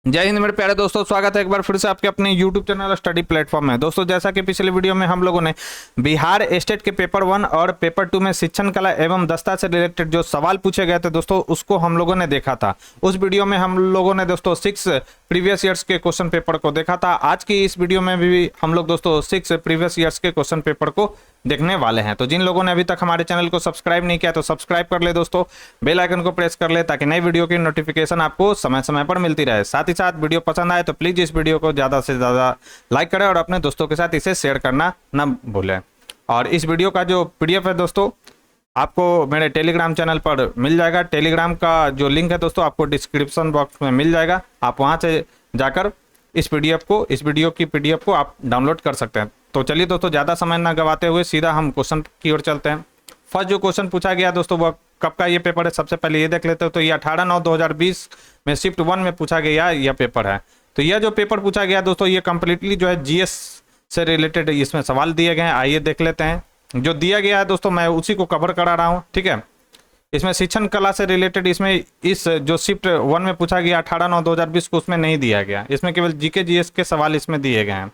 जय हिंद मेरे प्यारे दोस्तों, स्वागत है एक बार फिर से आपके अपने YouTube चैनल स्टडी प्लेटफॉर्म में। दोस्तों, जैसा कि पिछले वीडियो में हम लोगों ने बिहार स्टेट के पेपर 1 और पेपर 2 में शिक्षण कला एवं दस्ता से रिलेटेड जो सवाल पूछे गए थे दोस्तों, उसको हम लोगों ने देखा था। उस वीडियो में हम लोगों ने दोस्तों 6 प्रीवियस ईयर्स के क्वेश्चन पेपर को देखा था। आज की इस वीडियो में भी हम लोग दोस्तों 6 प्रीवियस ईयर्स के क्वेश्चन पेपर को देखने वाले हैं। तो जिन लोगों ने अभी तक हमारे चैनल को सब्सक्राइब नहीं किया तो सब्सक्राइब कर ले दोस्तों, बेल आइकन को प्रेस कर ले ताकि नई वीडियो की नोटिफिकेशन आपको समय समय पर मिलती रहे। साथ ही साथ वीडियो पसंद आए तो प्लीज इस वीडियो को ज़्यादा से ज़्यादा लाइक करें और अपने दोस्तों के साथ इसे शेयर करना ना भूलें। और इस वीडियो का जो PDF है दोस्तों, आपको मेरे टेलीग्राम चैनल पर मिल जाएगा। टेलीग्राम का जो लिंक है दोस्तों आपको डिस्क्रिप्शन बॉक्स में मिल जाएगा। आप वहाँ से जाकर इस वीडियो की PDF को आप डाउनलोड कर सकते हैं। तो चलिए दोस्तों, ज़्यादा समय ना गवाते हुए सीधा हम क्वेश्चन की ओर चलते हैं। फर्स्ट जो क्वेश्चन पूछा गया दोस्तों, वह कब का ये पेपर है, सबसे पहले ये देख लेते हो। तो ये 18/9/2020 में शिफ्ट 1 में पूछा गया यह पेपर है। तो यह जो पेपर पूछा गया दोस्तों, ये कंप्लीटली जो है GS से रिलेटेड इसमें सवाल दिए गए हैं। आइए देख लेते हैं। जो दिया गया है दोस्तों, मैं उसी को कवर करा रहा हूँ, ठीक है। इसमें शिक्षण कला से रिलेटेड इसमें इस जो शिफ्ट 1 में पूछा गया 18/9/2020 को, उसमें नहीं दिया गया। इसमें केवल GK GS के सवाल इसमें दिए गए हैं।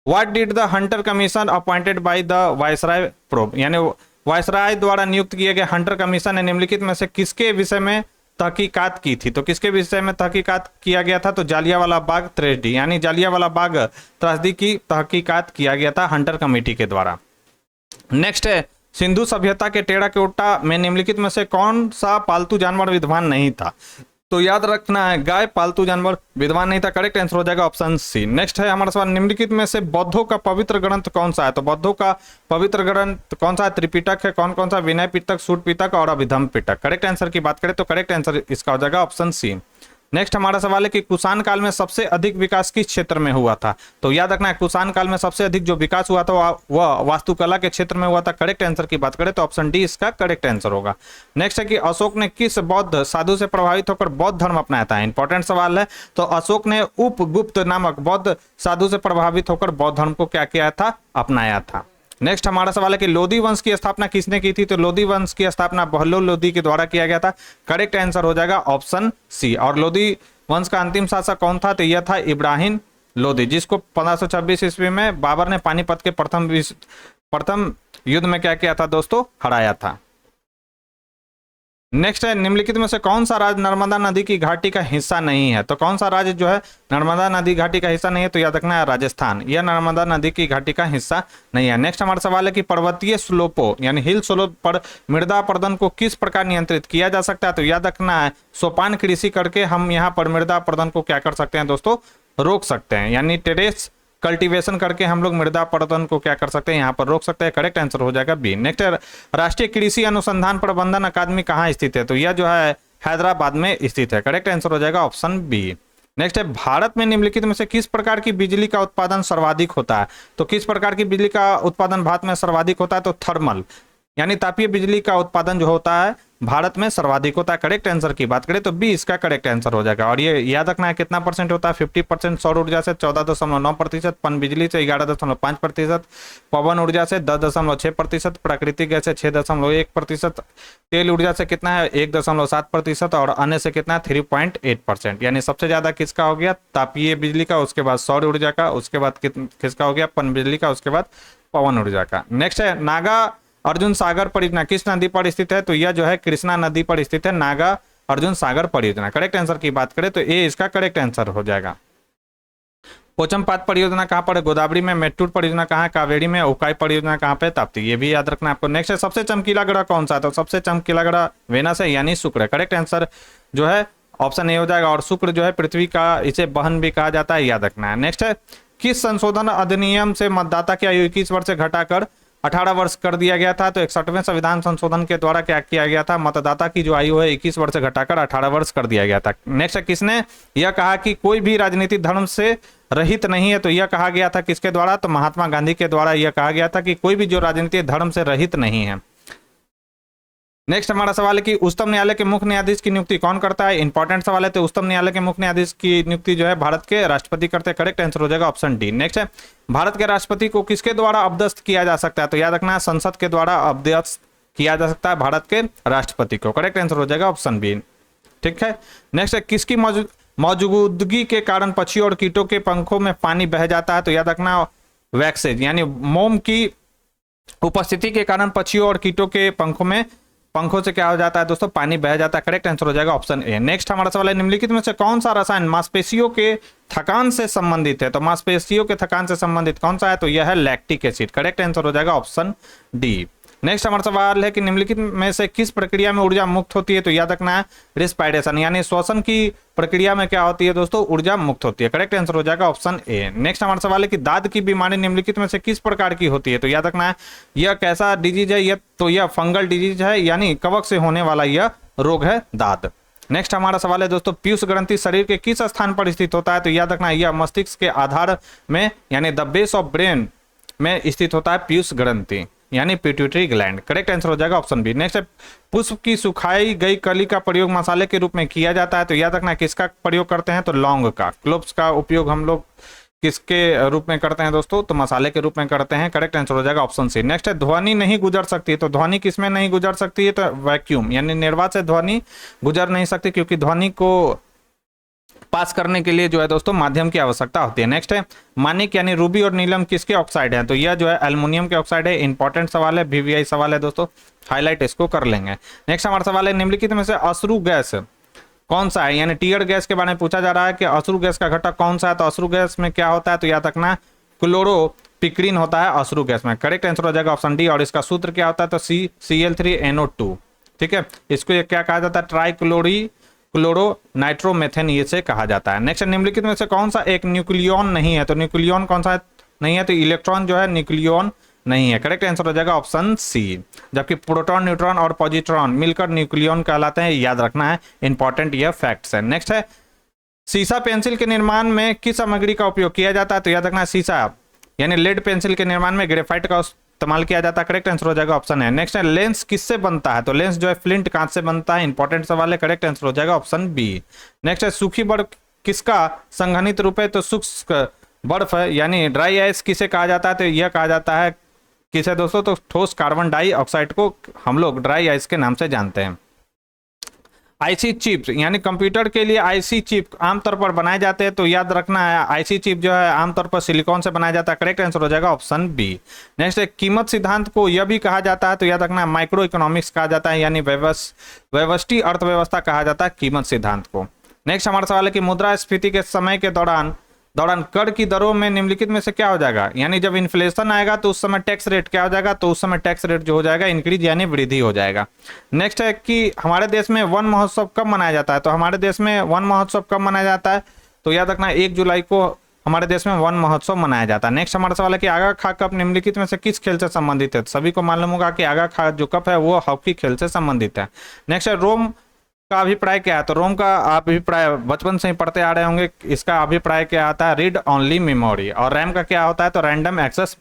What did the Hunter commission appointed by the viceroy probe, यानी वायसराय द्वारा नियुक्त किए गए हंटर कमीशन ने निम्नलिखित में से किसके विषय में तहकीकात की थी। तो किसके विषय में तहकीकात किया गया था, तो जालियांवाला बाग त्रैसडी, यानी जालियांवाला बाग त्रासदी की तहकीकात किया गया था हंटर कमेटी के द्वारा। नेक्स्ट है, सिंधु सभ्यता के टेराकोटा में निम्नलिखित में से कौन सा पालतू जानवर विद्वान नहीं था। तो याद रखना है, गाय पालतू जानवर विद्वान नहीं था। करेक्ट आंसर हो जाएगा ऑप्शन सी। नेक्स्ट है हमारा सवाल, निम्नलिखित में से बौद्धों का पवित्र ग्रंथ कौन सा है। तो बौद्धों का पवित्र ग्रंथ कौन सा है, त्रिपिटक है। कौन कौन सा, विनय पिटक, सूट पिटक और अभिधम पिटक। करेक्ट आंसर की बात करें तो करेक्ट आंसर इसका हो जाएगा ऑप्शन सी। नेक्स्ट हमारा सवाल है कि कुषाण काल में सबसे अधिक विकास किस क्षेत्र में हुआ था। तो याद रखना है, कुषाण काल में सबसे अधिक जो विकास हुआ था वह वास्तुकला के क्षेत्र में हुआ था। करेक्ट आंसर की बात करें तो ऑप्शन डी इसका करेक्ट आंसर होगा। नेक्स्ट है कि अशोक ने किस बौद्ध साधु से प्रभावित होकर बौद्ध धर्म अपनाया था। इंपॉर्टेंट सवाल है। तो अशोक ने उपगुप्त नामक बौद्ध साधु से प्रभावित होकर बौद्ध धर्म को क्या किया था, अपनाया था। नेक्स्ट हमारा सवाल है कि लोधी वंश की स्थापना किसने की थी। तो लोधी वंश की स्थापना बहलोल लोधी के द्वारा किया गया था। करेक्ट आंसर हो जाएगा ऑप्शन सी। और लोधी वंश का अंतिम शासक कौन था, तो यह था इब्राहिम लोधी, जिसको 1526 ईस्वी में बाबर ने पानीपत के प्रथम युद्ध में क्या किया था दोस्तों, हराया था। नेक्स्ट है, निम्नलिखित में से कौन सा राज्य नर्मदा नदी की घाटी का हिस्सा नहीं है। तो कौन सा राज्य जो है नर्मदा नदी घाटी का हिस्सा नहीं है, तो याद रखना है राजस्थान, यह नर्मदा नदी की घाटी का हिस्सा नहीं है। नेक्स्ट हमारा सवाल है कि पर्वतीय स्लोपों यानी हिल स्लोप पर मृदा अपरदन को किस प्रकार नियंत्रित किया जा सकता है। तो याद रखना है, सोपान कृषि करके हम यहाँ पर मृदा अपरदन को क्या कर सकते हैं दोस्तों, रोक सकते हैं। यानी टेरेस कल्टीवेशन करके हम लोग मृदा अपरदन को क्या कर सकते हैं, यहाँ पर रोक सकते हैं। करेक्ट आंसर हो जाएगा बी। नेक्स्ट, राष्ट्रीय कृषि अनुसंधान प्रबंधन अकादमी कहाँ स्थित है। तो यह जो है हैदराबाद में स्थित है। करेक्ट आंसर हो जाएगा ऑप्शन बी। नेक्स्ट है, भारत में निम्नलिखित में से किस प्रकार की बिजली का उत्पादन सर्वाधिक होता है। तो किस प्रकार की बिजली का उत्पादन भारत में सर्वाधिक होता है, तो थर्मल यानी तापीय बिजली का उत्पादन जो होता है भारत में सर्वाधिक होता है। करेक्ट आंसर की बात करें तो बी इसका करेक्ट आंसर हो जाएगा। और ये याद रखना है कितना परसेंट होता है, 50% सौर ऊर्जा से 14.9%, पनबिजली से 11.5%, पवन ऊर्जा से 10.6%, प्राकृतिक गैस से 6.1%, तेल ऊर्जा से कितना है 1.7% और अन्य से कितना है 3.8%। यानी सबसे ज्यादा किसका हो गया, तापीय बिजली का, उसके बाद सौर ऊर्जा का, उसके बाद किसका हो गया, पनबिजली का, उसके बाद पवन ऊर्जा का। नेक्स्ट है, नागा अर्जुन सागर परियोजना किस नदी पर स्थित है। तो यह जो है कृष्णा नदी पर स्थित है, नागा अर्जुन सागर परियोजना। करेक्ट आंसर की बात करें तो ए इसका करेक्ट आंसर हो जाएगा। पोचमपात परियोजना कहाँ पर है, गोदावरी में। मेट्टूर परियोजना कहाँ है, कावेरी में। उकाई परियोजना कहाँ पे, ताप्ती। ये भी याद रखना आपको। नेक्स्ट है, सबसे चमकीला ग्रह कौन सा है। तो सबसे चमकीला ग्रह वेनस है, यानी शुक्र है। करेक्ट आंसर जो है ऑप्शन ए हो जाएगा। और शुक्र जो है पृथ्वी का, इसे बहन भी कहा जाता है, याद रखना है। नेक्स्ट है, किस संशोधन अधिनियम से मतदाता की आयु 21 वर्ष से घटाकर 18 वर्ष कर दिया गया था। तो 61वें संविधान संशोधन के द्वारा क्या किया गया था, मतदाता की जो आयु है 21 वर्ष से घटाकर 18 वर्ष कर दिया गया था। नेक्स्ट, किसने यह कहा कि कोई भी राजनीतिक धर्म से रहित नहीं है। तो यह कहा गया था किसके द्वारा, तो महात्मा गांधी के द्वारा यह कहा गया था कि कोई भी जो राजनीतिक धर्म से रहित नहीं है। नेक्स्ट हमारा सवाल है कि उच्चतम न्यायालय के मुख्य न्यायाधीश की नियुक्ति कौन करता है। इंपॉर्टेंट सवाल है। तो उच्चतम न्यायालय के मुख्य न्यायाधीश की नियुक्ति जो है भारत के राष्ट्रपति करते हैं। करेक्ट आंसर हो जाएगा ऑप्शन डी। नेक्स्ट है, भारत के राष्ट्रपति को किसके द्वारा अपदस्थ किया जा सकता है। तो याद रखना है, संसद के द्वारा अपदस्थ किया जा सकता है भारत के राष्ट्रपति को। करेक्ट आंसर हो जाएगा ऑप्शन बी। ठीक है। नेक्स्ट है, किसकी मौजूदगी के कारण पक्षियों और कीटों के पंखों में पानी बह जाता है, तो याद रखना वैक्सेज, यानी मोम की उपस्थिति के कारण पक्षियों और कीटों के पंखों से क्या हो जाता है दोस्तों, पानी बह जाता है। करेक्ट आंसर हो जाएगा ऑप्शन ए। नेक्स्ट हमारा सवाल है, निम्नलिखित में से कौन सा रसायन मांसपेशियों के थकान से संबंधित है? तो मांसपेशियों के थकान से संबंधित कौन सा है? तो यह है लैक्टिक एसिड। करेक्ट आंसर हो जाएगा ऑप्शन डी। नेक्स्ट हमारा सवाल है कि निम्नलिखित में से किस प्रक्रिया में ऊर्जा मुक्त होती है? तो याद रखना है रेस्पिरेशन, यानी श्वसन की प्रक्रिया में क्या होती है दोस्तों, ऊर्जा मुक्त होती है। करेक्ट आंसर हो जाएगा ऑप्शन ए। नेक्स्ट हमारा सवाल है कि दाद की बीमारी निम्नलिखित में से किस प्रकार की होती है? तो याद रखना है यह कैसा डिजीज है, यह फंगल डिजीज है, यानी कवक से होने वाला यह रोग है दाद। नेक्स्ट हमारा सवाल है दोस्तों, पीयूष ग्रंथि शरीर के किस स्थान पर स्थित होता है? तो याद रखना यह मस्तिष्क के आधार में, यानी द बेस ऑफ ब्रेन में स्थित होता है पीयूष ग्रंथि, यानी पिट्यूटरी ग्लैंड। करेक्ट आंसर हो जाएगा ऑप्शन बी। नेक्स्ट है, पुष्प की सुखाई गई कली का प्रयोग मसाले के रूप में किया जाता है। तो याद रखना किसका प्रयोग करते हैं? तो लौंग का, क्लोव्स का उपयोग हम लोग किसके रूप में करते हैं दोस्तों? तो मसाले के रूप में करते हैं। करेक्ट आंसर हो जाएगा ऑप्शन सी। नेक्स्ट है, ध्वनि नहीं गुजर सकती। तो ध्वनि किसमें नहीं गुजर सकती है? तो वैक्यूम, यानी निर्वात से ध्वनि गुजर नहीं सकती, क्योंकि ध्वनि को पास करने के लिए जो है दोस्तों माध्यम की आवश्यकता होती है। नेक्स्ट है, मानिक यानी रूबी और नीलम किसके ऑक्साइड है? तो यह जो है एल्युमिनियम के ऑक्साइड है। इंपॉर्टेंट सवाल है, वीवीआई सवाल है दोस्तों, हाईलाइट इसको कर लेंगे। नेक्स्ट हमारा सवाल है, निम्नलिखित में से अश्रु गैस कौन सा है? यानी टीयर गैस के बारे में पूछा जा रहा है कि अश्रु गैस का घटक कौन सा है? तो अश्रु गैस में क्या होता है? तो याद रखना क्लोरोपिक्रीन होता है अश्रु गैस में। करेक्ट आंसर हो जाएगा ऑप्शन डी। और इसका सूत्र क्या होता है? तो Cl3NO2। ठीक है, इसको क्या कहा जाता है? क्लोरो नाइट्रोमेथेन ये से कहा जाता है। नेक्स्ट, निम्नलिखित में से कौन सा एक न्यूक्लियन नहीं है? तो न्यूक्लियन कौन सा नहीं है? तो इलेक्ट्रॉन जो है न्यूक्लियन नहीं है। करेक्ट आंसर हो जाएगा ऑप्शन सी। जबकि प्रोटॉन, न्यूट्रॉन और पॉजिट्रॉन मिलकर न्यूक्लियन कहलाते हैं, याद रखना है, इंपॉर्टेंट ये फैक्ट्स है। नेक्स्ट है, सीसा पेंसिल के निर्माण में किस सामग्री का उपयोग किया जाता है? तो याद रखना सीसा यानी लेड पेंसिल के निर्माण में ग्रेफाइट का इस्तेमाल किया जाता है। करेक्ट आंसर हो जाएगा ऑप्शन है। नेक्स्ट है, लेंस किससे बनता है? तो लेंस जो है फ्लिंट कांच से बनता है। इंपॉर्टेंट सवाल है। करेक्ट आंसर हो जाएगा ऑप्शन बी। नेक्स्ट है, सूखी बर्फ किसका संघनित रूप है? तो शुष्क बर्फ है, यानी ड्राई आइस किसे कहा जाता है? तो यह कहा जाता है किसे दोस्तों? तो ठोस कार्बन डाइऑक्साइड को हम लोग ड्राई आइस के नाम से जानते हैं। आईसी चिप्स, यानी कंप्यूटर के लिए आईसी चिप आमतौर पर बनाए जाते हैं। तो याद रखना है आईसी चिप जो है आमतौर पर सिलिकॉन से बनाया जाता है। करेक्ट आंसर हो जाएगा ऑप्शन बी। नेक्स्ट है, कीमत सिद्धांत को यह भी कहा जाता है। तो याद रखना माइक्रो इकोनॉमिक्स कहा जाता है, यानी व्यवष्टि अर्थव्यवस्था कहा जाता है कीमत सिद्धांत को। नेक्स्ट हमारा सवाल है कि मुद्रास्फीति के समय के दौरान कर की दरों में निम्नलिखित में से क्या हो जाएगा? यानी जब इन्फ्लेशन आएगा तो उस समय टैक्स रेट क्या हो जाएगा? तो उस समय टैक्स रेट जो हो जाएगा इंक्रीज, यानी वृद्धि हो जाएगा। नेक्स्ट है कि हमारे देश में वन महोत्सव कब मनाया जाता है? तो हमारे देश में वन महोत्सव कब मनाया जाता है? तो याद रखना 1 जुलाई को हमारे देश में वन महोत्सव मनाया जाता है। नेक्स्ट हमारा सवाल है कि आगा खा कप निम्नलिखित में से किस खेल से संबंधित है? सभी को मालूम होगा कि आगा खा जो कप है वो हॉकी खेल से संबंधित है। नेक्स्ट है, रोम का अभिप्राय क्या है? तो रोम का अभिप्राय बचपन से ही पढ़ते आ रहे होंगे, इसका अभिप्राय क्या आता है? Read only memory. और रैम का क्या होता है? तो रैंडम एक्सेस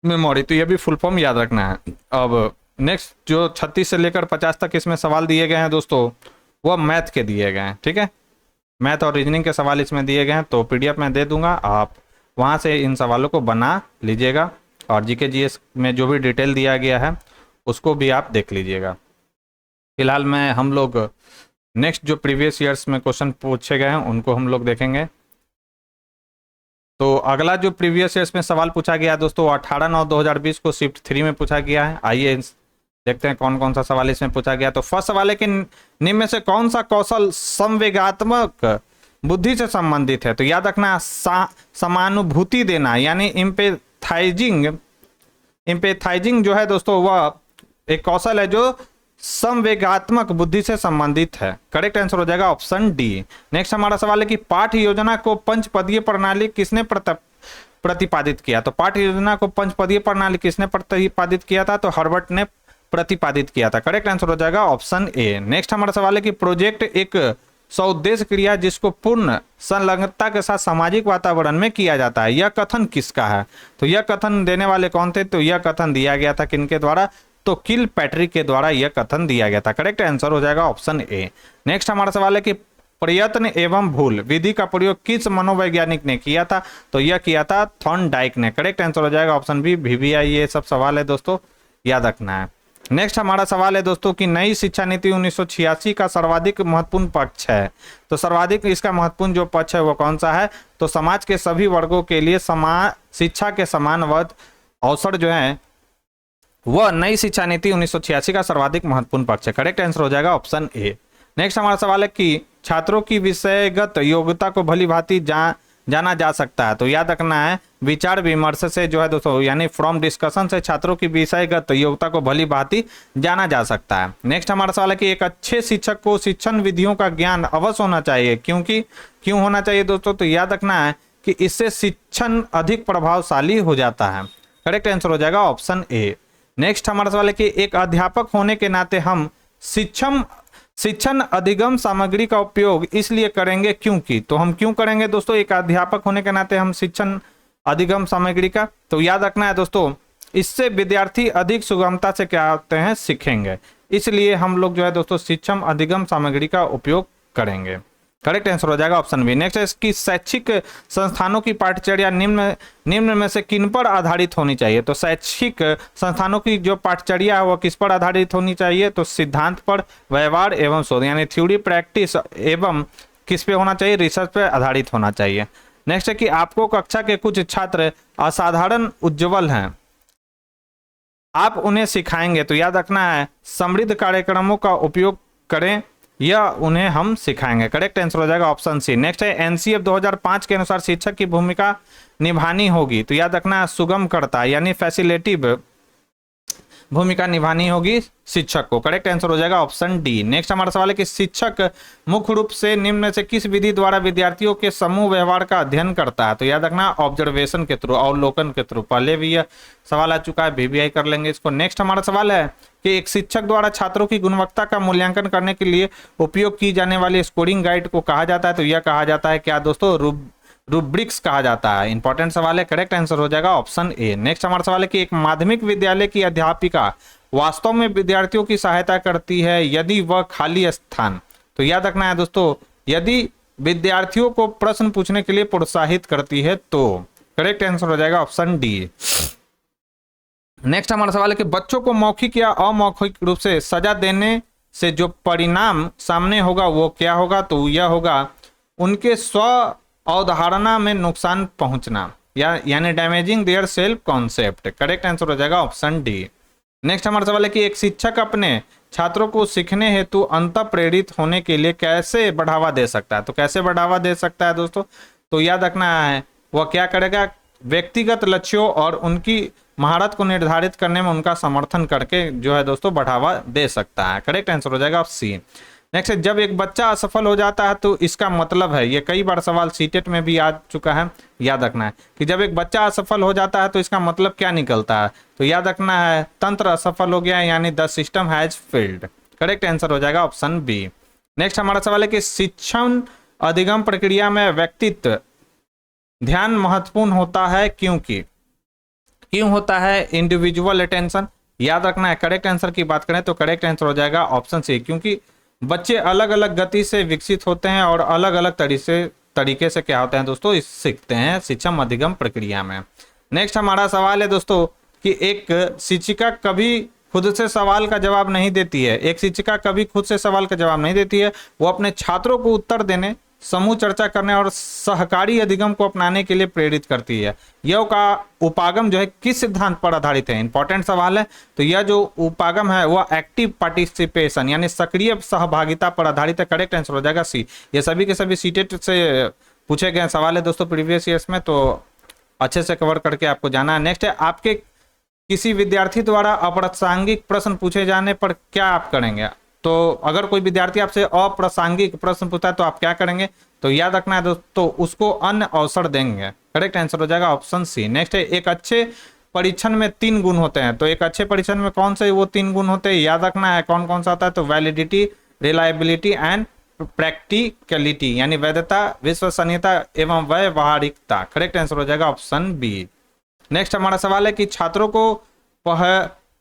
मेमोरी। तो ये भी फुल फॉर्म याद रखना है। अब नेक्स्ट जो 36 से लेकर 50 तक इसमें सवाल दिए गए हैं दोस्तों, वो मैथ के दिए गए हैं। ठीक है, मैथ और रीजनिंग के सवाल इसमें दिए गए हैं। तो पीडीएफ में दे दूंगा, आप वहाँ से इन सवालों को बना लीजिएगा। और जीके जीएस में जो भी डिटेल दिया गया है उसको भी आप देख लीजिएगा। फिलहाल में हम लोग नेक्स्ट जो प्रीवियस ईयर्स में क्वेश्चन पूछे गए हैं उनको हम लोग देखेंगे। तो अगला जो प्रीवियस ईयर्स में सवाल पूछा गया है दोस्तों 18/9/2020 को शिफ्ट 3 में पूछा गया है। आइए देखते हैं कौन कौन सा सवाल इसमें पूछा गया। तो फर्स्ट सवाल है कि निम्न में से कौन सा कौशल संवेगात्मक बुद्धि से संबंधित है? तो याद रखना समानुभूति देना, यानी इम्पेथाइजिंग जो है दोस्तों वह एक कौशल है जो संवेगात्मक बुद्धि से संबंधित है। करेक्ट आंसर हो जाएगा ऑप्शन डी। नेक्स्ट हमारा सवाल है कि पाठ्य योजना को पंचपदीय प्रणाली किसने प्रतिपादित किया? तो पाठ्य योजना को पंचपदीय प्रणाली किसने प्रतिपादित किया था? तो हर्बर्ट ने प्रतिपादित किया था। करेक्ट आंसर हो जाएगा ऑप्शन ए। नेक्स्ट हमारा सवाल है कि प्रोजेक्ट एक सौउद्देश्य क्रिया जिसको पूर्ण संलग्नता के साथ सामाजिक वातावरण में किया जाता है, यह कथन किसका है? तो यह कथन देने वाले कौन थे? तो यह कथन दिया गया था किनके द्वारा? तो किल पैट्रिक के द्वारा यह कथन दिया गया था। करेक्ट आंसर हो जाएगा ऑप्शन ए। नेक्स्ट हमारा सवाल है कि प्रयत्न एवं भूल विधि का प्रयोग किस मनोवैज्ञानिक ने किया था? तो यह किया था थॉर्नडाइक ने। करेक्ट आंसर हो जाएगा ऑप्शन बी। वीवीआई ये सब सवाल है दोस्तों, याद रखना है। नेक्स्ट हमारा सवाल है दोस्तों कि नई शिक्षा नीति 1986 का सर्वाधिक महत्वपूर्ण पक्ष है। तो सर्वाधिक इसका महत्वपूर्ण जो पक्ष है वो कौन सा है? तो समाज के सभी वर्गों के लिए समान शिक्षा के समान अवसर जो है वह नई शिक्षा नीति 1986 का सर्वाधिक महत्वपूर्ण पक्ष है। करेक्ट आंसर हो जाएगा ऑप्शन ए। नेक्स्ट हमारा सवाल है कि छात्रों की विषयगत योग्यता को भली भांति जाना जा सकता है। तो याद रखना है विचार विमर्श से जो है दोस्तों, यानी फ्रॉम डिस्कशन से छात्रों की विषयगत योग्यता को भली भांति जाना जा सकता है। नेक्स्ट हमारा सवाल है कि एक अच्छे शिक्षक को शिक्षण विधियों का ज्ञान अवश्य होना चाहिए, क्यों होना चाहिए दोस्तों? तो याद रखना है कि इससे शिक्षण अधिक प्रभावशाली हो जाता है। करेक्ट आंसर हो जाएगा ऑप्शन ए। नेक्स्ट हमारा सवाल है कि एक अध्यापक होने के नाते हम शिक्षण अधिगम सामग्री का उपयोग इसलिए करेंगे क्योंकि। तो हम क्यों करेंगे दोस्तों? एक अध्यापक होने के नाते हम शिक्षण अधिगम सामग्री का, तो याद रखना है दोस्तों इससे विद्यार्थी अधिक सुगमता से क्या होते हैं, सीखेंगे। इसलिए हम लोग जो है दोस्तों शिक्षण अधिगम सामग्री का उपयोग करेंगे। करेक्ट आंसर हो जाएगा ऑप्शन बी। नेक्स्ट है इसकी शैक्षिक संस्थानों की पाठ्यचर्या निम्न में से किन पर आधारित होनी चाहिए? तो शैक्षिक संस्थानों की जो पाठ्यचर्या है वो किस पर आधारित होनी चाहिए? तो सिद्धांत पर, व्यवहार एवं शोध, यानी थ्योरी प्रैक्टिस एवं किस पे होना चाहिए? रिसर्च पे आधारित होना चाहिए। नेक्स्ट है कि आपको कक्षा के कुछ छात्र असाधारण उज्ज्वल हैं, आप उन्हें सिखाएंगे। तो याद रखना है समृद्ध कार्यक्रमों का उपयोग करें या उन्हें हम सिखाएंगे। करेक्ट आंसर हो जाएगा ऑप्शन सी। नेक्स्ट है एनसीएफ 2005 के अनुसार शिक्षक की भूमिका निभानी होगी। तो याद रखना है सुगम करता, यानी फैसिलिटेटिव भूमिका निभानी होगी शिक्षक को। करेक्ट आंसर हो जाएगा ऑप्शन डी। नेक्स्ट हमारा सवाल है कि शिक्षक मुख्य रूप से निम्न में से किस विधि द्वारा विद्यार्थियों के समूह व्यवहार का अध्ययन करता है? तो याद रखना ऑब्जर्वेशन के थ्रू, अवलोकन के थ्रू। पहले भी यह सवाल आ चुका है, VVI कर लेंगे इसको। नेक्स्ट हमारा सवाल है कि एक शिक्षक द्वारा छात्रों की गुणवत्ता का मूल्यांकन करने के लिए उपयोग की जाने वाली स्कोरिंग गाइड को कहा जाता है। तो यह कहा जाता है क्या दोस्तों? रूब्रिक्स कहा जाता है। इंपॉर्टेंट सवाल है, करेक्ट आंसर हो जाएगा ऑप्शन ए। नेक्स्ट हमारा सवाल है कि एक माध्यमिक विद्यालय की अध्यापिका वास्तव में विद्यार्थियों की सहायता करती है यदि वह खाली स्थान। तो याद रखना है दोस्तों यदि विद्यार्थियों को प्रश्न पूछने के लिए प्रोत्साहित करती है तो। करेक्ट आंसर हो जाएगा ऑप्शन डी। नेक्स्ट हमारा सवाल है कि बच्चों को मौखिक या अमौखिक रूप से सजा देने से जो परिणाम सामने होगा वो क्या होगा? तो यह होगा उनके स्व अवधारणा में नुकसान पहुंचना, यानी damaging their self concept. Correct answer हो जाएगा ऑप्शन डी। नेक्स्ट हमारा सवाल है कि एक शिक्षक अपने छात्रों को सीखने हेतु अंतः प्रेरित होने के लिए कैसे बढ़ावा दे सकता है? तो कैसे बढ़ावा दे सकता है दोस्तों? तो याद रखना है वह क्या करेगा? व्यक्तिगत लक्ष्यों और उनकी महारत को निर्धारित करने में उनका समर्थन करके जो है दोस्तों बढ़ावा दे सकता है। करेक्ट आंसर हो जाएगा सी। नेक्स्ट है जब एक बच्चा असफल हो जाता है तो इसका मतलब है, ये कई बार सवाल सीटेट में भी आ चुका है, याद रखना है कि जब एक बच्चा असफल हो जाता है तो इसका मतलब क्या निकलता है? तो याद रखना है तंत्र असफल हो गया, यानी the system has failed. Correct answer हो जाएगा ऑप्शन बी। नेक्स्ट हमारा सवाल है कि शिक्षण अधिगम प्रक्रिया में व्यक्तित्व ध्यान महत्वपूर्ण होता है क्यों होता है? Individual attention. याद रखना है करेक्ट आंसर की बात करें तो करेक्ट आंसर हो जाएगा ऑप्शन सी, क्योंकि बच्चे अलग अलग गति से विकसित होते हैं और अलग अलग तरीके से क्या होते हैं दोस्तों सीखते हैं शिक्षण अधिगम प्रक्रिया में। नेक्स्ट हमारा सवाल है दोस्तों कि एक शिक्षिका कभी खुद से सवाल का जवाब नहीं देती है। एक शिक्षिका कभी खुद से सवाल का जवाब नहीं देती है, वो अपने छात्रों को उत्तर देने, समूह चर्चा करने और सहकारी अधिगम को अपनाने के लिए प्रेरित करती है। यह का उपागम जो है किस सिद्धांत पर आधारित है? इंपॉर्टेंट सवाल है। तो यह जो उपागम है वह एक्टिव पार्टिसिपेशन यानी सक्रिय सहभागिता पर आधारित है। करेक्ट आंसर हो जाएगा सी। ये सभी के सभी सीटेट से पूछे गए सवाल है दोस्तों प्रीवियस ईयर्स में, तो अच्छे से कवर करके आपको जाना है। नेक्स्ट है आपके किसी विद्यार्थी द्वारा अप्रासंगिक प्रश्न पूछे जाने पर क्या आप करेंगे? तो अगर कोई विद्यार्थी आपसे अप्रासंगिक प्रश्न पूछता है तो आप क्या करेंगे? तो याद रखना है दोस्तों उसको अन्य अवसर देंगे। करेक्ट आंसर हो जाएगा ऑप्शन सी। नेक्स्ट है एक अच्छे परीक्षण में 3 गुण होते हैं। तो एक अच्छे परीक्षण में कौन से वो 3 गुण होते हैं? याद रखना है कौन कौन सा होता है? तो वैलिडिटी, रिलायबिलिटी एंड प्रैक्टिकलिटी, यानी वैधता, विश्वसनीयता एवं व्यवहारिकता। करेक्ट आंसर हो जाएगा ऑप्शन बी। नेक्स्ट हमारा सवाल है कि छात्रों को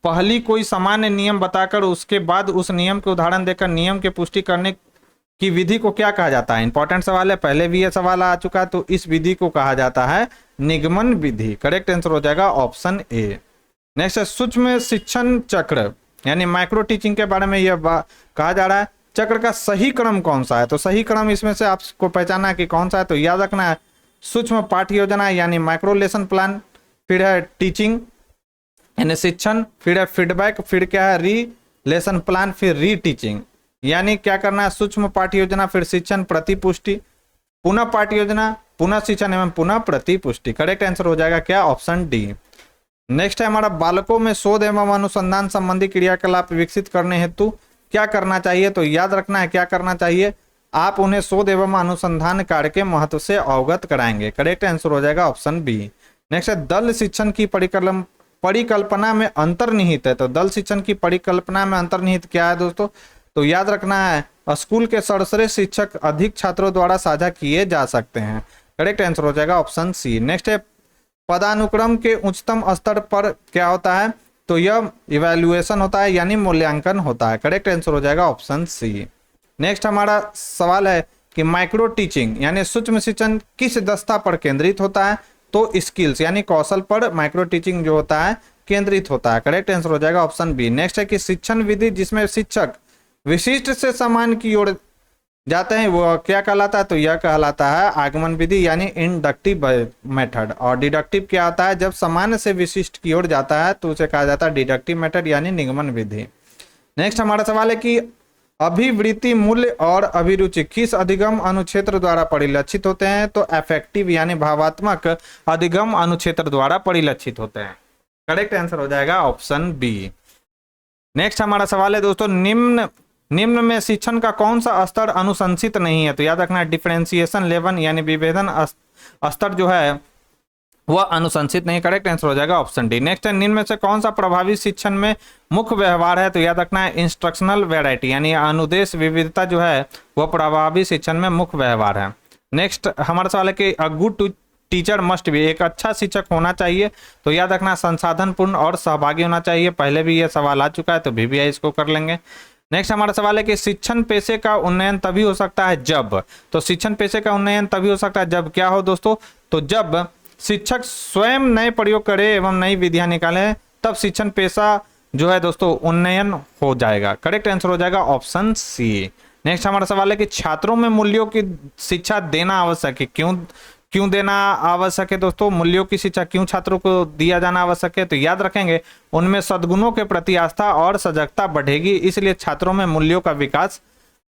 पहली कोई सामान्य नियम बताकर उसके बाद उस नियम के उदाहरण देकर नियम के पुष्टि करने की विधि को क्या कहा जाता है? इंपॉर्टेंट सवाल है, पहले भी यह सवाल आ चुका है। तो इस विधि को कहा जाता है निगमन विधि। करेक्ट आंसर हो जाएगा ऑप्शन ए। नेक्स्ट है सूक्ष्म शिक्षण चक्र यानी माइक्रो टीचिंग के बारे में यह कहा जा रहा है। चक्र का सही क्रम कौन सा है, तो सही क्रम इसमें से आपको पहचाना है कि कौन सा है, तो याद रखना है सूक्ष्म पाठ्य योजना यानी माइक्रो लेसन प्लान, फिर है टीचिंग यानी शिक्षण, फिर है फीडबैक, फिर क्या है री लेसन प्लान, फिर री टीचिंग। यानी क्या करना है, सूक्ष्म पाठ्य योजना, फिर शिक्षण, प्रतिपुष्टि, पुनः पाठ्य योजना, पुनः शिक्षण एवं पुनः प्रतिपुष्टि। करेक्ट आंसर हो जाएगा क्या, ऑप्शन डी। नेक्स्ट है हमारा बालकों में शोध एवं अनुसंधान संबंधी क्रियाकलाप विकसित करने हेतु क्या करना चाहिए, तो याद रखना है क्या करना चाहिए, आप उन्हें शोध एवं अनुसंधान कार्य के महत्व से अवगत कराएंगे। करेक्ट आंसर हो जाएगा ऑप्शन बी। नेक्स्ट है दल शिक्षण की परिकल्पना में अंतर्निहित है, तो दल शिक्षण की परिकल्पना में अंतर्निहित क्या है दोस्तों, तो याद रखना है स्कूल के सर्वश्रेष्ठ शिक्षक अधिक छात्रों द्वारा साझा किए जा सकते हैं। करेक्ट आंसर हो जाएगा ऑप्शन सी। नेक्स्ट है पदानुक्रम के उच्चतम स्तर पर क्या होता है, तो यह इवैल्यूएशन होता है यानी मूल्यांकन होता है। करेक्ट आंसर हो जाएगा ऑप्शन सी। नेक्स्ट हमारा सवाल है कि माइक्रो टीचिंग यानी सूक्ष्म शिक्षण किस दस्ता पर केंद्रित होता है, तो स्किल्स यानी कौशल पर माइक्रो टीचिंग जो होता है केंद्रित होता है। करेक्ट आंसर हो जाएगा ऑप्शन बी। नेक्स्ट है कि शिक्षण विधि जिसमें शिक्षक विशिष्ट से समान की ओर जाते हैं वो क्या कहलाता है, तो यह कहलाता है आगमन विधि यानी इंडक्टिव मेथड। और डिडक्टिव क्या होता है, जब सामान्य से विशिष्ट की ओर जाता है तो उसे कहा जाता है डिडक्टिव मेथड यानी निगमन विधि। नेक्स्ट हमारा सवाल है कि अभिवृत्ति मूल्य और अभिरुचि किस अधिगम अनुक्षेत्र द्वारा परिलक्षित होते हैं, तो अफेक्टिव यानी भावात्मक अधिगम अनुक्षेत्र द्वारा परिलक्षित होते हैं। करेक्ट आंसर हो जाएगा ऑप्शन बी। नेक्स्ट हमारा सवाल है दोस्तों निम्न में शिक्षण का कौन सा स्तर अनुशंसित नहीं है, तो याद रखना डिफरेंशिएशन लेवल यानी विभेदन स्तर जो है वह अनुशंसित नहीं। करेक्ट आंसर हो जाएगा ऑप्शन डी। नेक्स्ट है निम्न में से कौन सा प्रभावी शिक्षण में मुख्य व्यवहार है, तो याद रखना है इंस्ट्रक्शनल वैरायटी यानी अनुदेश विविधता जो है वह प्रभावी शिक्षण में मुख्य व्यवहार है। नेक्स्ट हमारा सवाल है कि अ गुड टीचर मस्ट भी, एक अच्छा शिक्षक होना चाहिए, तो याद रखना संसाधन पूर्ण और सहभागी होना चाहिए। पहले भी यह सवाल आ चुका है तो भी इसको कर लेंगे। नेक्स्ट हमारा सवाल है कि शिक्षण पेशे का उन्नयन तभी हो सकता है जब, तो शिक्षण पेशे का उन्नयन तभी हो सकता है जब क्या हो दोस्तों, तो जब शिक्षक स्वयं नए प्रयोग करे एवं नई विधियां निकाले, तब शिक्षण पेशा जो है दोस्तों उन्नयन हो जाएगा। करेक्ट आंसर हो जाएगा ऑप्शन सी। नेक्स्ट हमारा सवाल है कि छात्रों में मूल्यों की शिक्षा देना आवश्यक है, क्यों देना आवश्यक है दोस्तों, मूल्यों की शिक्षा क्यों छात्रों को दिया जाना आवश्यक है, तो याद रखेंगे उनमें सद्गुणों के प्रति आस्था और सजगता बढ़ेगी, इसलिए छात्रों में मूल्यों का विकास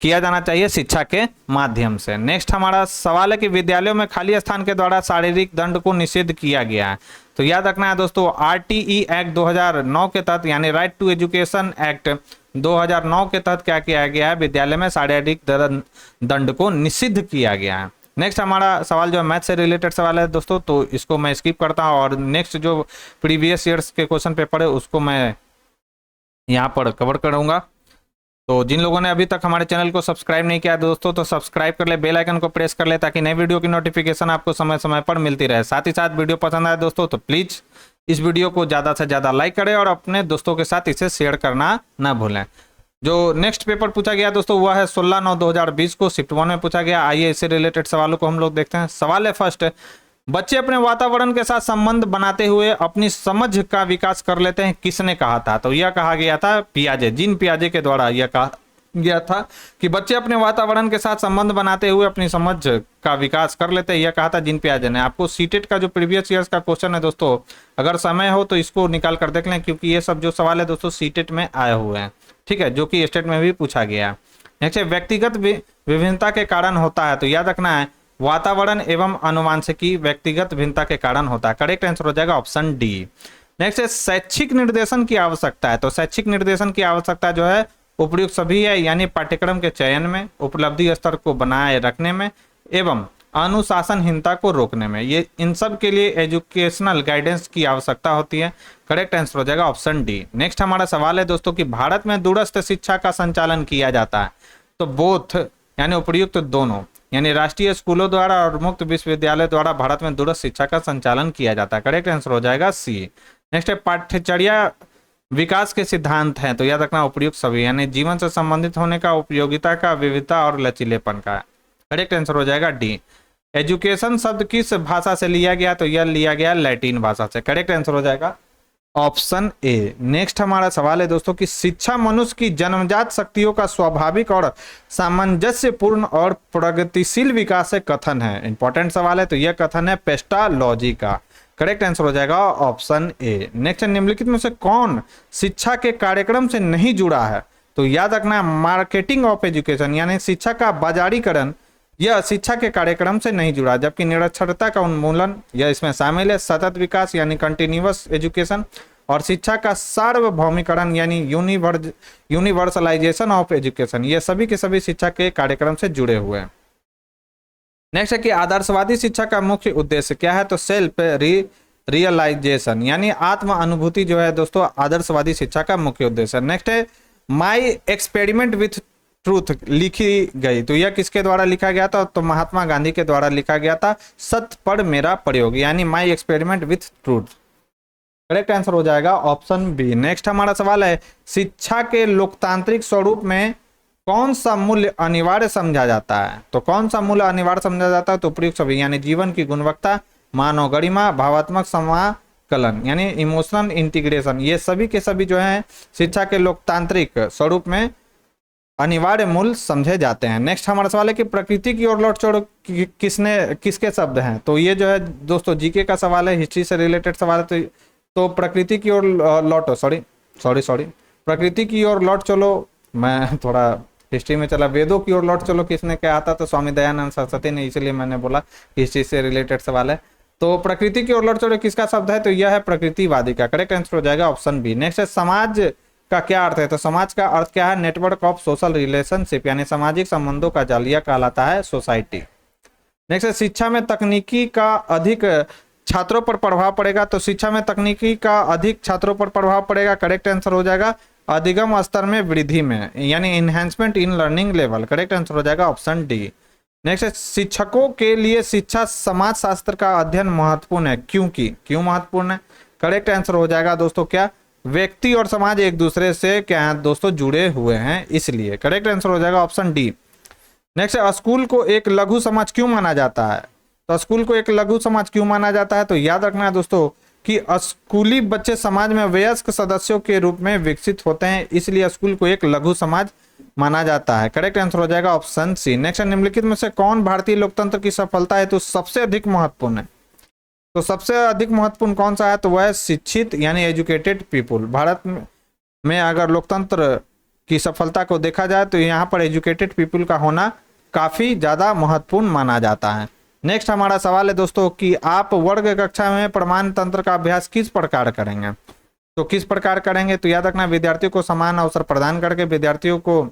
किया जाना चाहिए शिक्षा के माध्यम से। नेक्स्ट हमारा सवाल है कि विद्यालयों में खाली स्थान के द्वारा शारीरिक दंड को निषेध किया गया है, तो याद रखना है दोस्तों RTE एक्ट 2009 के तहत यानी राइट टू एजुकेशन एक्ट 2009 के तहत क्या किया गया है, विद्यालय में शारीरिक दंड को निषिद्ध किया गया है। नेक्स्ट हमारा सवाल जो है मैथ से रिलेटेड सवाल है दोस्तों, तो इसको मैं स्किप करता हूँ और नेक्स्ट जो प्रीवियस ईयर्स के क्वेश्चन पेपर है उसको मैं यहाँ पर कवर करूँगा। तो जिन लोगों ने अभी तक हमारे चैनल को सब्सक्राइब नहीं किया दोस्तों तो सब्सक्राइब कर ले, बेल आइकन को प्रेस कर ले ताकि नए वीडियो की नोटिफिकेशन आपको समय समय पर मिलती रहे। साथ ही साथ वीडियो पसंद आए दोस्तों तो प्लीज़ इस वीडियो को ज़्यादा से ज़्यादा लाइक करें और अपने दोस्तों के साथ इसे शेयर करना ना भूलें। जो नेक्स्ट पेपर पूछा गया दोस्तों वह है 16/9/2020 को शिफ्ट 1 में पूछा गया। आइए इससे रिलेटेड सवालों को हम लोग देखते हैं। सवाल है फर्स्ट, बच्चे अपने वातावरण के साथ संबंध बनाते हुए अपनी समझ का विकास कर लेते हैं, किसने कहा था, तो यह कहा गया था पियाजे, जीन पियाजे के द्वारा यह कहा गया था कि बच्चे अपने वातावरण के साथ संबंध बनाते हुए अपनी समझ का विकास कर लेते हैं, यह कहा था जीन पियाजे ने। आपको सीटेट का जो प्रीवियस ईयर्स का क्वेश्चन है दोस्तों अगर समय हो तो इसको निकाल कर देख लें, क्योंकि ये सब जो सवाल है दोस्तों सीटेट में आए हुए हैं, ठीक है, जो कि स्टेट में भी पूछा गया। नेक्स्ट व्यक्तिगत विभिन्नता के कारण होता है, तो याद रखना है वातावरण एवं अनुवांशिकी व्यक्तिगत भिन्नता के कारण होता है। करेक्ट आंसर हो जाएगा ऑप्शन डी। नेक्स्ट है शैक्षिक निर्देशन की आवश्यकता है, तो शैक्षिक निर्देशन की आवश्यकता जो है उपयुक्त सभी है, यानी पाठ्यक्रम के चयन में, उपलब्धि स्तर को बनाए रखने में एवं अनुशासनहीनता को रोकने में, ये इन सब के लिए एजुकेशनल गाइडेंस की आवश्यकता होती है। करेक्ट आंसर हो जाएगा ऑप्शन डी। नेक्स्ट हमारा सवाल है दोस्तों कि भारत में दूरस्थ शिक्षा का संचालन किया जाता है, तो बोथ यानी उपयुक्त दोनों, यानी राष्ट्रीय स्कूलों द्वारा और मुक्त विश्वविद्यालय द्वारा भारत में दूरस्थ शिक्षा का संचालन किया जाता है। करेक्ट आंसर हो जाएगा सी। नेक्स्ट है पाठ्यचर्या विकास के सिद्धांत हैं, तो याद रखना उपयुक्त सभी, यानी जीवन से संबंधित होने का, उपयोगिता का, विविधता और लचीलेपन का। करेक्ट आंसर हो जाएगा डी। एजुकेशन शब्द किस भाषा से लिया गया, तो यह लिया गया लैटिन भाषा से। करेक्ट आंसर हो जाएगा ऑप्शन ए। नेक्स्ट हमारा सवाल है दोस्तों कि शिक्षा मनुष्य की जन्मजात शक्तियों का स्वाभाविक और सामंजस्यपूर्ण और प्रगतिशील विकास से कथन है। इंपॉर्टेंट सवाल है, तो यह कथन है पेस्टालॉजी का। करेक्ट आंसर हो जाएगा ऑप्शन ए। नेक्स्ट, निम्नलिखित में से कौन शिक्षा के कार्यक्रम से नहीं जुड़ा है? तो याद रखना, मार्केटिंग ऑफ एजुकेशन यानी शिक्षा का बाजारीकरण यह शिक्षा के कार्यक्रम से नहीं जुड़ा, जबकि निरक्षरता का उन्मूलन यह इसमें शामिल है। सतत विकास यानी कंटिन्यूअस एजुकेशन और शिक्षा का सार्वभौमिकरण यानी यूनिवर्सलाइजेशन ऑफ एजुकेशन ये सभी के सभी शिक्षा के कार्यक्रम से जुड़े हुए हैं। नेक्स्ट है कि आदर्शवादी शिक्षा का मुख्य उद्देश्य क्या है? तो सेल्फ रियलाइजेशन यानी आत्म अनुभूति जो है दोस्तों आदर्शवादी शिक्षा का मुख्य उद्देश्य है। नेक्स्ट है माई एक्सपेरिमेंट विथ ट्रूथ लिखी गई, तो यह किसके द्वारा लिखा गया था? तो महात्मा गांधी के द्वारा लिखा गया था। सत्य पर मेरा प्रयोग यानी my experiment with truth. Correct answer हो जाएगा ऑप्शन बी। नेक्स्ट हमारा सवाल है शिक्षा के लोकतांत्रिक स्वरूप में कौन सा मूल्य अनिवार्य समझा जाता है? तो कौन सा मूल्य अनिवार्य समझा जाता है? तो उपयुक्त सभी यानी जीवन की गुणवत्ता, मानव गरिमा, भावात्मक समाकलन यानी इमोशनल इंटीग्रेशन ये सभी के सभी जो है शिक्षा के लोकतांत्रिक स्वरूप में अनिवार्य मूल्य समझे जाते हैं। नेक्स्ट हमारा सवाल है कि प्रकृति की ओर लौट चढ़ो किसके शब्द हैं? तो ये जो है दोस्तों जीके का सवाल है, हिस्ट्री से रिलेटेड सवाल है। तो प्रकृति की ओर लौटो सॉरी प्रकृति की ओर लौट चलो, मैं थोड़ा हिस्ट्री में चला। वेदों की ओर लौट चलो किसने कहा था? तो स्वामी दयानंद सरस्वती ने, इसलिए मैंने बोला हिस्ट्री से रिलेटेड सवाल है। तो प्रकृति की ओर लौट चलो किसका शब्द है? तो यह है प्रकृतिवादी का। करेक्ट आंसर हो जाएगा ऑप्शन बी। नेक्स्ट है समाज का क्या अर्थ है? तो समाज का अर्थ क्या है? नेटवर्क ऑफ सोशल रिलेशनशिप यानी सामाजिक संबंधों का जाल, यह कहलाता है सोसाइटी। नेक्स्ट है शिक्षा में तकनीकी का अधिक छात्रों पर प्रभाव पड़ेगा। तो शिक्षा में तकनीकी का अधिक छात्रों पर प्रभाव पड़ेगा। करेक्ट आंसर हो जाएगा अधिगम स्तर में वृद्धि में यानी enhancement in learning level. Correct answer हो जाएगा ऑप्शन डी। नेक्स्ट है शिक्षकों के लिए शिक्षा समाज शास्त्र का अध्ययन महत्वपूर्ण है। क्यों महत्वपूर्ण है? करेक्ट आंसर हो जाएगा दोस्तों क्या? व्यक्ति और समाज एक दूसरे से क्या है दोस्तों जुड़े हुए हैं इसलिए। करेक्ट आंसर हो जाएगा ऑप्शन डी। नेक्स्ट है स्कूल को एक लघु समाज क्यों माना जाता है? तो स्कूल को एक लघु समाज क्यों माना जाता है? तो याद रखना है दोस्तों कि स्कूली बच्चे समाज में वयस्क सदस्यों के रूप में विकसित होते हैं, इसलिए स्कूल को एक लघु समाज माना जाता है। करेक्ट आंसर हो जाएगा ऑप्शन सी। नेक्स्ट निम्नलिखित में से कौन भारतीय लोकतंत्र की सफलता है तो सबसे अधिक महत्वपूर्ण है? तो सबसे अधिक महत्वपूर्ण कौन सा है? तो वह है शिक्षित यानी एजुकेटेड पीपुल। भारत में अगर लोकतंत्र की सफलता को देखा जाए तो यहाँ पर एजुकेटेड पीपुल का होना काफी ज्यादा महत्वपूर्ण माना जाता है। नेक्स्ट हमारा सवाल है दोस्तों कि आप वर्ग कक्षा में प्रमाण तंत्र का अभ्यास किस प्रकार करेंगे? तो किस प्रकार करेंगे? तो याद रखना विद्यार्थियों को समान अवसर प्रदान करके, विद्यार्थियों को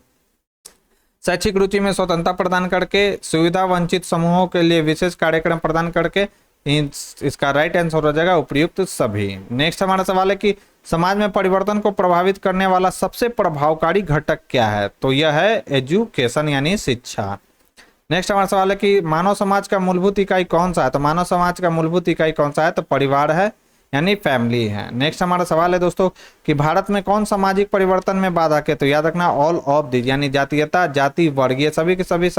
शैक्षिक रुचि में स्वतंत्रता प्रदान करके, सुविधा वंचित समूहों के लिए विशेष कार्यक्रम प्रदान करके। इसका राइट आंसर हो जाएगा उपयुक्त सभी। नेक्स्ट हमारा सवाल है कि समाज में परिवर्तन को प्रभावित करने वाला सबसे प्रभावकारी घटक क्या है? तो यह है एजुकेशन यानी शिक्षा। नेक्स्ट हमारा सवाल है कि मानव समाज का मूलभूत इकाई कौन सा है? तो मानव समाज का मूलभूत इकाई कौन सा है? तो परिवार है यानी फैमिली है। नेक्स्ट हमारा सवाल है दोस्तों कि भारत में कौन सामाजिक परिवर्तन में बाधक है? तो याद रखना ऑल ऑफ दिस यानी जातीयता, जाति, वर्ग ये सभी के सभी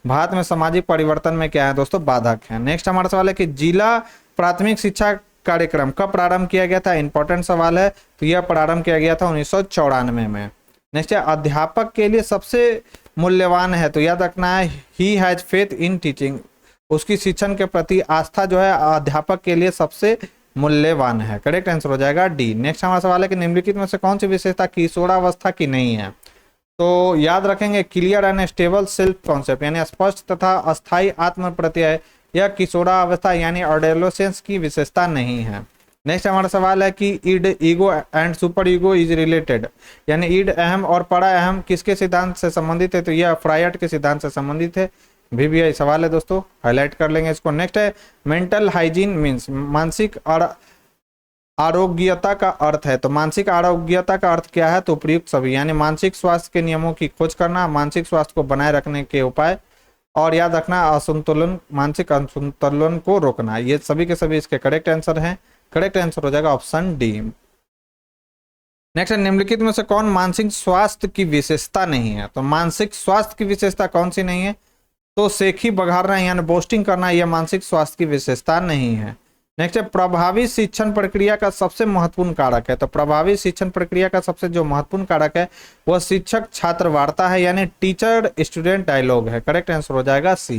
भारत में सामाजिक परिवर्तन में क्या है दोस्तों? बाधक है। नेक्स्ट हमारा सवाल है कि जिला प्राथमिक शिक्षा कार्यक्रम कब प्रारंभ किया गया था? इंपॉर्टेंट सवाल है। तो यह प्रारंभ किया गया था 1994 में। नेक्स्ट है अध्यापक के लिए सबसे मूल्यवान है? तो याद रखना है he has faith in teaching, उसकी शिक्षण के प्रति आस्था जो है अध्यापक के लिए सबसे मूल्यवान है। करेक्ट आंसर हो जाएगा डी। नेक्स्ट हमारा सवाल है कि निम्नलिखित में से कौन सी विशेषता किशोरावस्था की नहीं है? तो याद रखेंगे clear and stable self concept यानी स्पष्ट तथा अस्थायी आत्म प्रत्यय, यह किशोरावस्था यानी एडोलेसेंस की विशेषता नहीं है। नेक्स्ट हमारा सवाल है कि id, ego and superego is related यानी ईड अहम और परा अहम किसके सिद्धांत से संबंधित है? तो यह फ्रायड के सिद्धांत से संबंधित है। VBI सवाल है दोस्तों, हाईलाइट कर लेंगे इसको। नेक्स्ट है मेंटल हाइजीन मीन्स मानसिक आरोग्यता का अर्थ है? तो मानसिक आरोग्यता का अर्थ क्या है? तो उपयुक्त सभी यानी मानसिक स्वास्थ्य के नियमों की खोज करना, मानसिक स्वास्थ्य को बनाए रखने के उपाय और याद रखना असंतुलन, मानसिक असंतुलन को रोकना, ये सभी के सभी इसके करेक्ट आंसर हैं। करेक्ट आंसर हो जाएगा ऑप्शन डी। नेक्स्ट निम्नलिखित में से कौन मानसिक स्वास्थ्य की विशेषता नहीं है? तो मानसिक स्वास्थ्य की विशेषता कौन सी नहीं है? तो सेखी बघारना यानी बोस्टिंग करना यह मानसिक स्वास्थ्य की विशेषता नहीं है। नेक्स्ट है प्रभावी शिक्षण प्रक्रिया का सबसे महत्वपूर्ण कारक है। तो प्रभावी शिक्षण प्रक्रिया का सबसे जो महत्वपूर्ण कारक है वह शिक्षक छात्र वार्ता है, यानी टीचर स्टूडेंट डायलॉग है। करेक्ट आंसर हो जाएगा सी।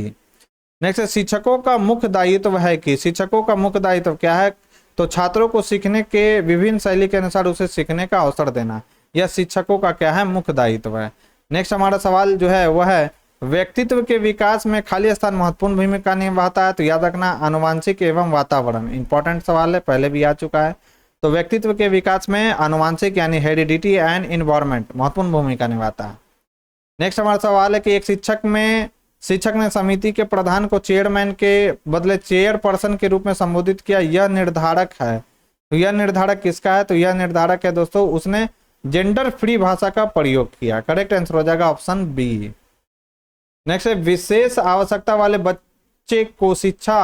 नेक्स्ट है शिक्षकों का मुख्य दायित्व है कि, शिक्षकों का मुख्य दायित्व क्या है? तो छात्रों को सीखने के विभिन्न शैली के अनुसार उसे सीखने का अवसर देना, यह शिक्षकों का क्या है? मुख्य दायित्व है। नेक्स्ट हमारा सवाल जो है वह है व्यक्तित्व के विकास में खाली स्थान महत्वपूर्ण भूमिका निभाता है। तो याद रखना आनुवांशिक एवं वातावरण, इंपॉर्टेंट सवाल है, पहले भी आ चुका है। तो व्यक्तित्व के विकास में आनुवांशिक यानी हेरिडिटी एंड इन्वायरमेंट महत्वपूर्ण भूमिका निभाता है। नेक्स्ट हमारा सवाल है कि एक शिक्षक ने समिति के प्रधान को चेयरमैन के बदले चेयरपर्सन के रूप में संबोधित किया, यह निर्धारक है। तो यह निर्धारक किसका है? तो यह निर्धारक है दोस्तों, उसने जेंडर फ्री भाषा का प्रयोग किया। करेक्ट आंसर हो जाएगा ऑप्शन बी। नेक्स्ट है विशेष आवश्यकता वाले बच्चे को शिक्षा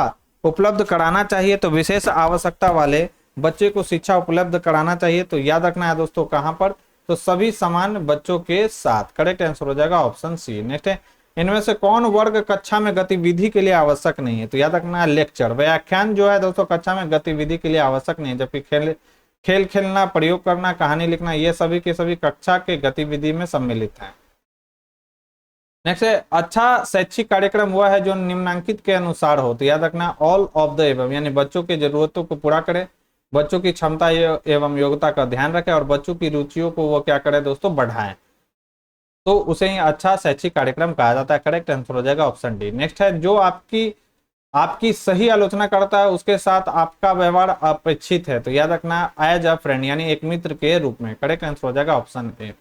उपलब्ध कराना चाहिए। तो विशेष आवश्यकता वाले बच्चे को शिक्षा उपलब्ध कराना चाहिए। तो याद रखना है दोस्तों कहां पर? तो सभी समान बच्चों के साथ। करेक्ट आंसर हो जाएगा ऑप्शन सी। नेक्स्ट है इनमें से कौन वर्ग कक्षा में गतिविधि के लिए आवश्यक नहीं है? तो याद रखना है लेक्चर, व्याख्यान जो है दोस्तों कक्षा में गतिविधि के लिए आवश्यक नहीं है, जबकि खेल खेलना, प्रयोग करना, कहानी लिखना, ये सभी के सभी कक्षा के गतिविधि में सम्मिलित है। नेक्स्ट है अच्छा शैक्षिक कार्यक्रम वह है जो निम्नांकित के अनुसार हो। तो याद रखना ऑल ऑफ द एबव, यानी बच्चों की जरूरतों को पूरा करे, बच्चों की क्षमता एवं योग्यता का ध्यान रखे और बच्चों की रुचियों को वो क्या करे दोस्तों? बढ़ाएं, तो उसे ही अच्छा शैक्षिक कार्यक्रम कहा जाता है। करेक्ट आंसर हो जाएगा ऑप्शन डी। नेक्स्ट है जो आपकी सही आलोचना करता है उसके साथ आपका व्यवहार अपेक्षित है। तो याद रखना एज अ फ्रेंड, यानी एक मित्र के रूप में। करेक्ट आंसर हो जाएगा ऑप्शन ए।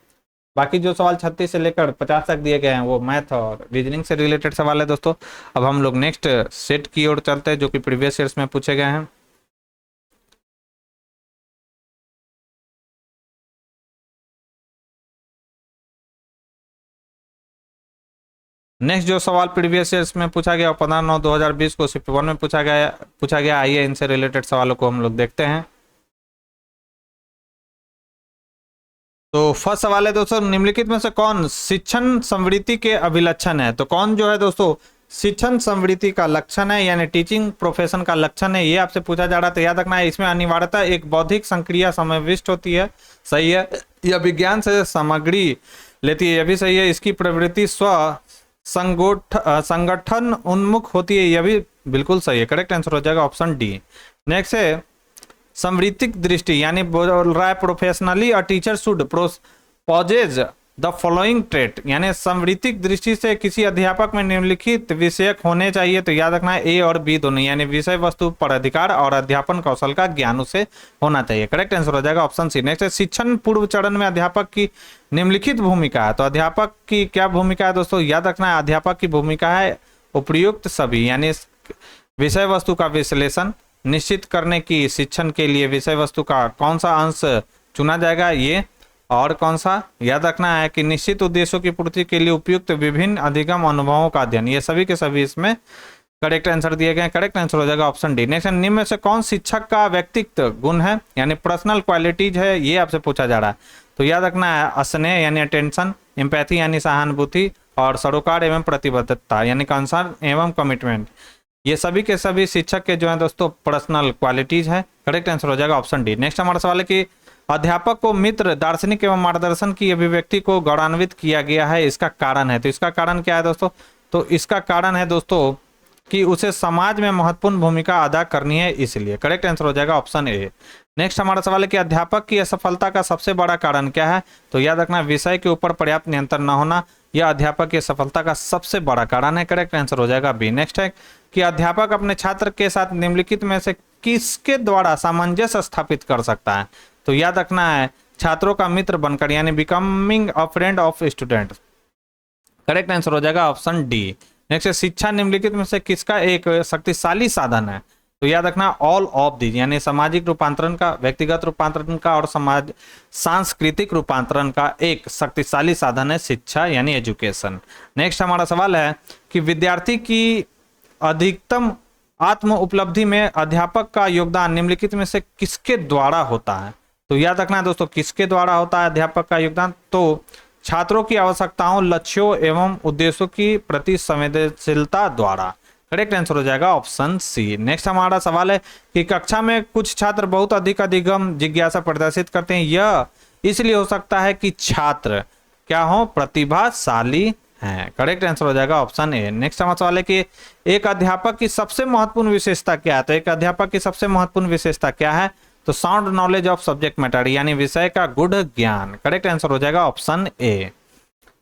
बाकी जो सवाल 36 से लेकर 50 तक दिए गए हैं वो मैथ और रीजनिंग से रिलेटेड सवाल है दोस्तों। अब हम लोग नेक्स्ट सेट की ओर चलते हैं जो कि प्रीवियस ईयर्स में पूछे गए हैं। नेक्स्ट जो सवाल प्रीवियस ईयर्स में पूछा गया 15/9/2020 को शिफ्ट 1 में पूछा गया। आइए इनसे रिलेटेड सवालों को हम लोग देखते हैं। तो फर्स्ट सवाल है दोस्तों निम्नलिखित में से कौन शिक्षण समृद्धि के अभिलक्षण है? तो कौन जो है दोस्तों शिक्षण समृद्धि का लक्षण है, यानी टीचिंग प्रोफेशन का लक्षण है, ये आपसे पूछा जा रहा है। तो याद रखना है इसमें अनिवार्यता एक बौद्धिक संक्रिया समाविष्ट होती है, सही है। यह विज्ञान से सामग्री लेती है, यह भी सही है। इसकी प्रवृत्ति संगठन उन्मुख होती है, यह भी बिल्कुल सही है। करेक्ट आंसर हो जाएगा ऑप्शन डी। नेक्स्ट है समृद्धिक दृष्टि, यानी बोल रहा है professionally a teacher should possess the following trait, यानी समृद्धिक दृष्टि से किसी अध्यापक में निम्नलिखित विषयक होने चाहिए। तो याद रखना है ए और बी दोनों, यानी विषय वस्तु पर अधिकार और अध्यापन कौशल का ज्ञान उसे होना चाहिए। करेक्ट आंसर हो जाएगा ऑप्शन सी। नेक्स्ट है शिक्षण पूर्व चरण में अध्यापक की निम्नलिखित भूमिका है। तो अध्यापक की क्या भूमिका है दोस्तों? याद रखना है अध्यापक की भूमिका है उपयुक्त सभी, यानी विषय वस्तु का विश्लेषण निश्चित करने की, शिक्षण के लिए विषय वस्तु का कौन सा अंश चुना जाएगा ये, और कौन सा याद रखना है कि निश्चित उद्देश्यों की पूर्ति के लिए उपयुक्त विभिन्न अधिगम अनुभवों का अध्ययन, ये सभी के सभी इसमें करेक्ट आंसर दिए गए। करेक्ट आंसर हो जाएगा ऑप्शन डी। नेक्स्ट निम्न में से कौन शिक्षक का व्यक्तित्व गुण है, यानी पर्सनल क्वालिटीज है, ये आपसे पूछा जा रहा है। तो याद रखना है स्नेह यानी अटेंशन, एम्पैथी यानी सहानुभूति, और सरोकार एवं प्रतिबद्धता यानी कंसर्न एवं कमिटमेंट, ये सभी के सभी शिक्षक के जो है दोस्तों पर्सनल क्वालिटीज है। करेक्ट आंसर हो जाएगा ऑप्शन डी। नेक्स्ट हमारा सवाल है कि अध्यापक को मित्र, दार्शनिक एवं मार्गदर्शन की अभिव्यक्ति को गौरवान्वित किया गया है, इसका कारण है। तो इसका कारण क्या है दोस्तों? तो इसका कारण है दोस्तों कि उसे समाज में महत्वपूर्ण भूमिका अदा करनी है, इसलिए। करेक्ट आंसर हो जाएगा ऑप्शन ए। नेक्स्ट हमारा सवाल है कि अध्यापक की असफलता का सबसे बड़ा कारण क्या है? तो याद रखना विषय के ऊपर पर्याप्त नियंत्रण न होना, यह अध्यापक की सफलता का सबसे बड़ा कारण है। करेक्ट आंसर हो जाएगा बी। नेक्स्ट है कि अध्यापक अपने छात्र के साथ निम्नलिखित में से किसके द्वारा सामंजस्य स्थापित कर सकता है? तो याद रखना है छात्रों का मित्र बनकर, यानी becoming a friend of student. Correct answer हो जाएगा ऑप्शन डी। नेक्स्ट शिक्षा निम्नलिखित में से किसका एक शक्तिशाली साधन है? तो याद रखना ऑल ऑफ दीज, यानी सामाजिक रूपांतरण का, व्यक्तिगत रूपांतरण का और सांस्कृतिक रूपांतरण का एक शक्तिशाली साधन है शिक्षा यानी एजुकेशन। नेक्स्ट हमारा सवाल है कि विद्यार्थी की अधिकतम आत्म उपलब्धि में अध्यापक का योगदान निम्नलिखित में से किसके द्वारा होता है? तो याद रखना है दोस्तों किसके द्वारा होता है अध्यापक का योगदान? तो छात्रों की आवश्यकताओं, लक्ष्यों एवं उद्देश्यों की प्रति संवेदनशीलता द्वारा। करेक्ट आंसर हो जाएगा ऑप्शन सी। नेक्स्ट हमारा सवाल है कि कक्षा में कुछ छात्र बहुत अधिक अधिगम जिज्ञासा प्रदर्शित करते हैं, यह इसलिए हो सकता है कि छात्र क्या हो, प्रतिभाशाली हैं। करेक्ट आंसर हो जाएगा ऑप्शन ए। नेक्स्ट हमारा सवाल है कि एक अध्यापक की सबसे महत्वपूर्ण विशेषता क्या है, तो एक अध्यापक की सबसे महत्वपूर्ण विशेषता क्या है, तो sound knowledge of subject matter, यानी विषय का गूढ़ ज्ञान। करेक्ट आंसर हो जाएगा ऑप्शन ए।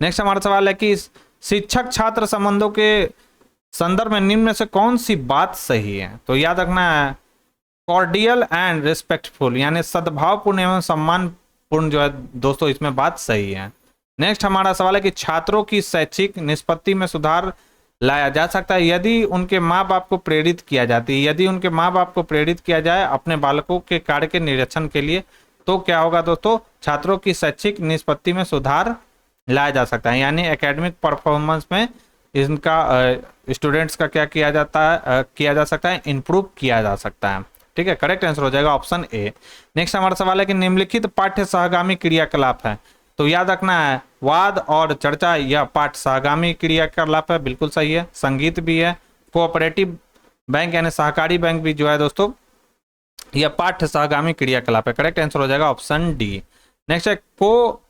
नेक्स्ट हमारा सवाल है कि शिक्षक छात्र संबंधों के संदर्भ में निम्न में से कौन सी बात सही है, तो याद रखना है कॉर्डियल एंड रिस्पेक्टफुल, यानी सद्भावपूर्ण एवं सम्मानपूर्ण जो है दोस्तों इसमें बात सही है। नेक्स्ट हमारा सवाल है कि छात्रों की शैक्षिक निष्पत्ति में सुधार लाया जा सकता है यदि उनके माँ बाप को प्रेरित किया जाती है, यदि उनके माँ बाप को प्रेरित किया जाए अपने बालकों के कार्य के निरीक्षण के लिए, तो क्या होगा दोस्तों, छात्रों की शैक्षिक निष्पत्ति में सुधार लाया जा सकता है, यानी एकेडमिक परफॉर्मेंस में इनका स्टूडेंट्स का क्या किया जाता है, किया जा सकता है, इंप्रूव किया जा सकता है। ठीक है, करेक्ट आंसर हो जाएगा ऑप्शन ए। नेक्स्ट हमारा सवाल है कि निम्नलिखित पाठ्य सहगामी क्रियाकलाप है, तो याद रखना है वाद और चर्चा यह पाठ सहगामी क्रियाकलाप है, बिल्कुल सही है। संगीत भी है, कोऑपरेटिव बैंक यानी सहकारी बैंक भी जो है दोस्तों यह पाठ्य सहगामी क्रियाकलाप है। करेक्ट आंसर हो जाएगा ऑप्शन डी। नेक्स्ट है को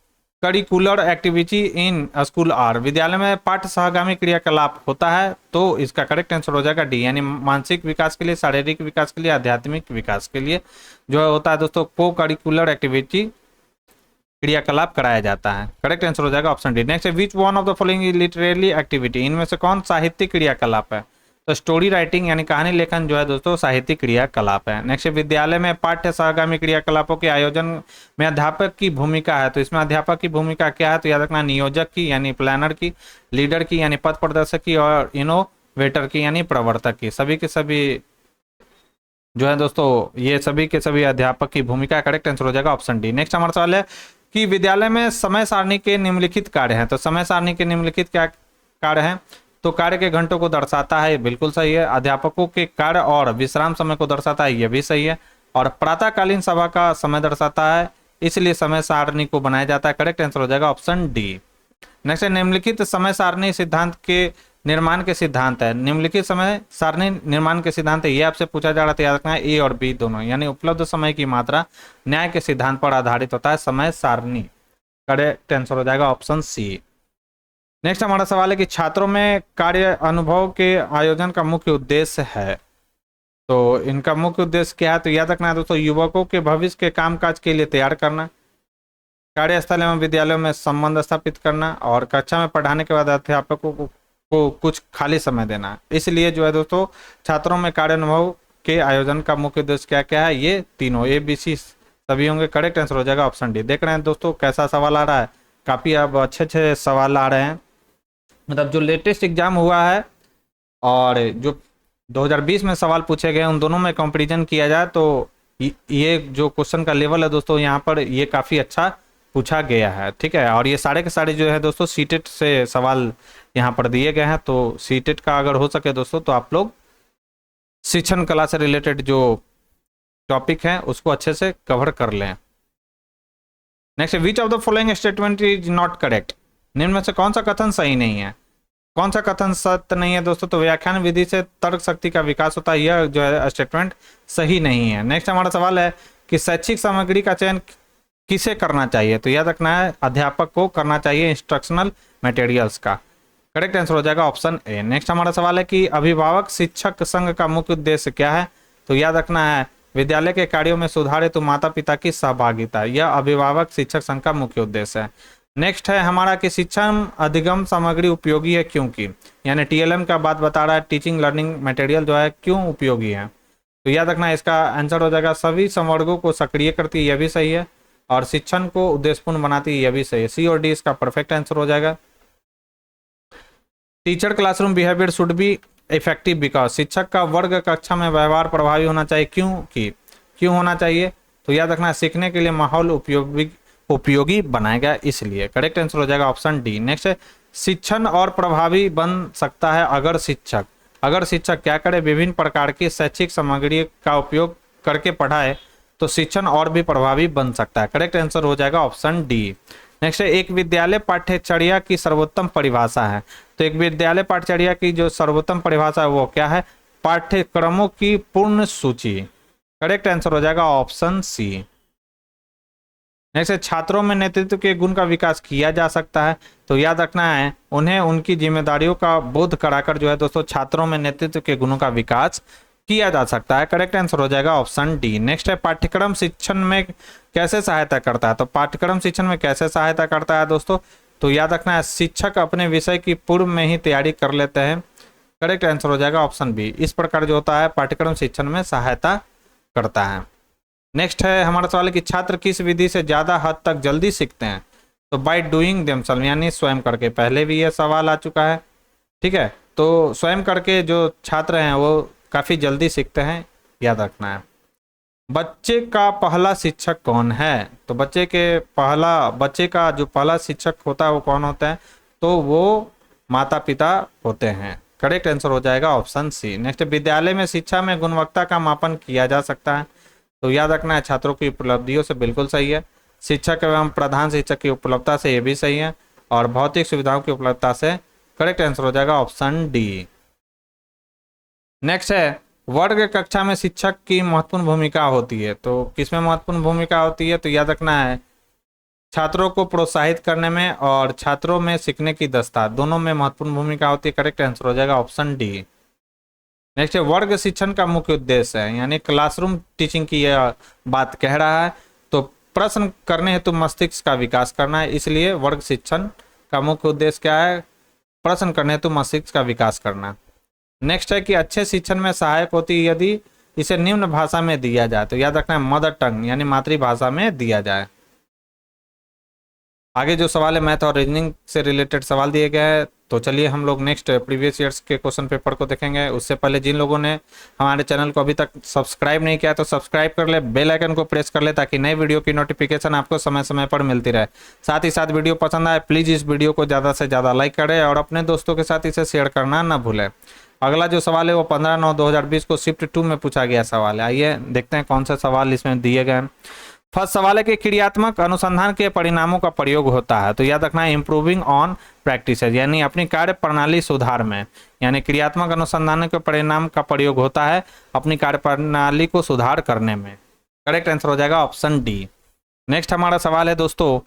curricular activity in school or, विद्यालय में पाठ्य सहगामी क्रियाकलाप होता है, तो इसका करेक्ट आंसर हो जाएगा डी, यानी मानसिक विकास के लिए, शारीरिक विकास के लिए, आध्यात्मिक विकास के लिए जो होता है दोस्तों को करिकुलर एक्टिविटी क्रियाकलाप कराया जाता है। करेक्ट आंसर हो जाएगा ऑप्शन डी। नेक्स्ट है which one of the following literary activity, इनमें से कौन साहित्यिक क्रियाकलाप है, तो स्टोरी राइटिंग यानी कहानी लेखन जो है दोस्तों साहित्यिक क्रियाकलाप है। नेक्स्ट विद्यालय में पाठ्य सहगामी क्रियाकलापों के आयोजन में अध्यापक की भूमिका है, तो इसमें अध्यापक की भूमिका क्या है, तो याद रखना नियोजक की यानी प्लानर की, लीडर की यानी पथ प्रदर्शक की, और इनोवेटर की यानी प्रवर्तक की। सभी के सभी जो है दोस्तों ये सभी के सभी अध्यापक की भूमिका। करेक्ट आंसर हो जाएगा ऑप्शन डी। नेक्स्ट हमारा सवाल है कि विद्यालय में समय सारणी के निम्नलिखित कार्य हैं, तो समय सारणी के निम्नलिखित क्या कार्य हैं, तो कार्य के घंटों को दर्शाता है, बिल्कुल सही है। अध्यापकों के कार्य और विश्राम समय को दर्शाता है, यह भी सही है। और प्रातःकालीन सभा का समय दर्शाता है, इसलिए समय सारणी को बनाया जाता है। करेक्ट आंसर हो जाएगा ऑप्शन डी। नेक्स्ट है निम्नलिखित समय सारणी सिद्धांत के निर्माण के सिद्धांत है, निम्नलिखित समय सारणी निर्माण के सिद्धांत है, ये आपसे पूछा जा रहा था, याद रखना है ए और बी दोनों, यानी उपलब्ध समय की मात्रा न्याय के सिद्धांत पर आधारित होता है समय सारणी। करेक्ट आंसर हो जाएगा ऑप्शन सी। नेक्स्ट हमारा सवाल है कि छात्रों में कार्य अनुभव के आयोजन का मुख्य उद्देश्य है, तो इनका मुख्य उद्देश्य क्या है, तो याद रखना है दोस्तों युवकों के भविष्य के कामकाज के लिए तैयार करना, कार्यस्थल एवं विद्यालयों में संबंध स्थापित करना, और कक्षा में पढ़ाने के बाद अध्यापकों को कुछ खाली समय देना। इसलिए जो है दोस्तों छात्रों में कार्य अनुभव के आयोजन का मुख्य उद्देश्य क्या क्या है, ये तीनों ए बी सी सभी होंगे। करेक्ट आंसर हो जाएगा ऑप्शन डी। देख रहे हैं दोस्तों कैसा सवाल आ रहा है, काफी अब अच्छे अच्छे सवाल आ रहे हैं, मतलब जो लेटेस्ट एग्जाम हुआ है और जो 2020 में सवाल पूछे गए उन दोनों में कंपैरिजन किया जाए तो ये जो क्वेश्चन का लेवल है दोस्तों यहाँ पर ये काफ़ी अच्छा पूछा गया है। ठीक है, और ये सारे के सारे जो है दोस्तों सीटेट से सवाल यहाँ पर दिए गए हैं, तो सीटेट का अगर हो सके दोस्तों तो आप लोग शिक्षण कला से रिलेटेड जो टॉपिक है उसको अच्छे से कवर कर लें। Next, which of the following statement is not correct, निम्न में से कौन सा कथन सही नहीं है। कौन सा कथन सत्य नहीं है दोस्तों, तो व्याख्यान विधि से तर्क शक्ति का विकास होता है, यह जो है स्टेटमेंट सही नहीं है। नेक्स्ट हमारा सवाल है कि शैक्षिक सामग्री का चयन किसे करना चाहिए, तो याद रखना है अध्यापक को करना चाहिए इंस्ट्रक्शनल मटेरियल्स का। करेक्ट आंसर हो जाएगा ऑप्शन ए। नेक्स्ट हमारा सवाल है कि अभिभावक शिक्षक संघ का मुख्य उद्देश्य क्या है, तो याद रखना है विद्यालय के कार्यों में सुधार हेतु माता पिता की सहभागिता, यह अभिभावक शिक्षक संघ का मुख्य उद्देश्य है। नेक्स्ट है हमारा कि शिक्षण अधिगम सामग्री उपयोगी है क्योंकि, यानी टीएलएम का बात बता रहा है, टीचिंग लर्निंग मटेरियल जो है क्यों उपयोगी है, तो याद रखना है इसका आंसर हो जाएगा सभी संवर्गों को सक्रिय करती है, यह भी सही है, और शिक्षण को उद्देश्यपूर्ण बनाती है, यह भी सही है। सी और डी इसका परफेक्ट आंसर हो जाएगा। Teacher classroom behaviour should be effective because, शिक्षक का वर्ग कक्षा में व्यवहार प्रभावी होना चाहिए क्यों होना चाहिए, तो याद रखना सीखने के लिए माहौल उपयोगी बनाएगा इसलिए। करेक्ट आंसर हो जाएगा ऑप्शन डी। नेक्स्ट है शिक्षण और प्रभावी बन सकता है अगर शिक्षक क्या करे, विभिन्न प्रकार की शैक्षिक सामग्री का उपयोग करके पढ़ाए तो शिक्षण और भी प्रभावी बन सकता है। करेक्ट आंसर हो जाएगा ऑप्शन डी। नेक्स्ट है एक विद्यालय पाठ्यचर्या की सर्वोत्तम परिभाषा है। तो एक विद्यालय पाठ्यचर्या की जो सर्वोत्तम परिभाषा है वो क्या है? पाठ्यक्रमों की पूर्ण सूची। करेक्ट आंसर हो जाएगा ऑप्शन सी। नेक्स्ट है छात्रों में नेतृत्व के गुण का विकास किया जा सकता है। तो याद रखना है उन्हें उनकी जिम्मेदारियों का बोध कराकर जो है दोस्तों छात्रों में नेतृत्व के गुणों का विकास किया जा सकता है। करेक्ट आंसर हो जाएगा ऑप्शन डी। नेक्स्ट है पाठ्यक्रम शिक्षण में कैसे सहायता करता है? तो पाठ्यक्रम शिक्षण में कैसे सहायता करता है दोस्तों? तो याद रखना है शिक्षक अपने विषय की पूर्व में ही तैयारी कर लेते हैं। करेक्ट आंसर हो जाएगा ऑप्शन बी। इस प्रकार जो होता है पाठ्यक्रम शिक्षण में सहायता करता है। नेक्स्ट है हमारा सवाल है कि छात्र किस विधि से ज्यादा हद तक जल्दी सीखते हैं? तो बाय डूइंग देमसेल्फ यानी स्वयं करके। पहले भी यह सवाल आ चुका है, ठीक है। तो स्वयं करके जो छात्र हैं वो काफी जल्दी सीखते हैं, याद रखना है। बच्चे का पहला शिक्षक कौन है? तो बच्चे का जो पहला शिक्षक होता है वो कौन होता है? तो वो माता पिता होते हैं। करेक्ट आंसर हो जाएगा ऑप्शन सी। नेक्स्ट विद्यालय में शिक्षा में गुणवत्ता का मापन किया जा सकता है। तो याद रखना है छात्रों की उपलब्धियों से, बिल्कुल सही है। शिक्षक एवं प्रधान शिक्षक की उपलब्धता से, ये भी सही है। और भौतिक सुविधाओं की उपलब्धता से। करेक्ट आंसर हो जाएगा ऑप्शन डी। नेक्स्ट है वर्ग कक्षा में शिक्षक की महत्वपूर्ण भूमिका होती है। तो किसमें महत्वपूर्ण भूमिका होती है? तो याद रखना है छात्रों को प्रोत्साहित करने में और छात्रों में सीखने की दक्षता, दोनों में महत्वपूर्ण भूमिका होती है। करेक्ट आंसर हो जाएगा ऑप्शन डी। नेक्स्ट है वर्ग शिक्षण का मुख्य उद्देश्य है, यानी क्लासरूम टीचिंग की यह बात कह रहा है। तो प्रश्न करने हेतु मस्तिष्क का विकास करना है, इसलिए वर्ग शिक्षण का मुख्य उद्देश्य क्या है? प्रश्न करने हेतु मस्तिष्क का विकास करना। नेक्स्ट है कि अच्छे शिक्षण में सहायक होती है यदि इसे निम्न भाषा में दिया जाए। तो याद रखना है मदर टंग यानी मातृभाषा में दिया जाए। आगे जो सवाल है मैथ और रीजनिंग से रिलेटेड सवाल दिए गए हैं। तो चलिए हम लोग नेक्स्ट प्रीवियस ईयर्स के क्वेश्चन पेपर को देखेंगे। उससे पहले जिन लोगों ने हमारे चैनल को अभी तक सब्सक्राइब नहीं किया तो सब्सक्राइब कर ले, बेल आइकन को प्रेस कर ले ताकि नई वीडियो की नोटिफिकेशन आपको समय समय पर मिलती रहे। साथ ही साथ वीडियो पसंद आए प्लीज़ इस वीडियो को ज़्यादा से ज़्यादा लाइक करें और अपने दोस्तों के साथ इसे शेयर करना ना भूलें। अगला जो सवाल है वो 15/9/2020 को शिफ्ट 2 में पूछा गया सवाल है। आइए देखते हैं कौन सा सवाल इसमें दिए गए हैं। फर्स्ट सवाल है कि क्रियात्मक अनुसंधान के परिणामों का प्रयोग होता है। तो याद रखना है इम्प्रूविंग ऑन प्रैक्टिस, यानी अपनी कार्य प्रणाली सुधार में, यानी क्रियात्मक अनुसंधान के परिणाम का प्रयोग होता है अपनी कार्य प्रणाली को सुधार करने में। करेक्ट आंसर हो जाएगा ऑप्शन डी। नेक्स्ट हमारा सवाल है दोस्तों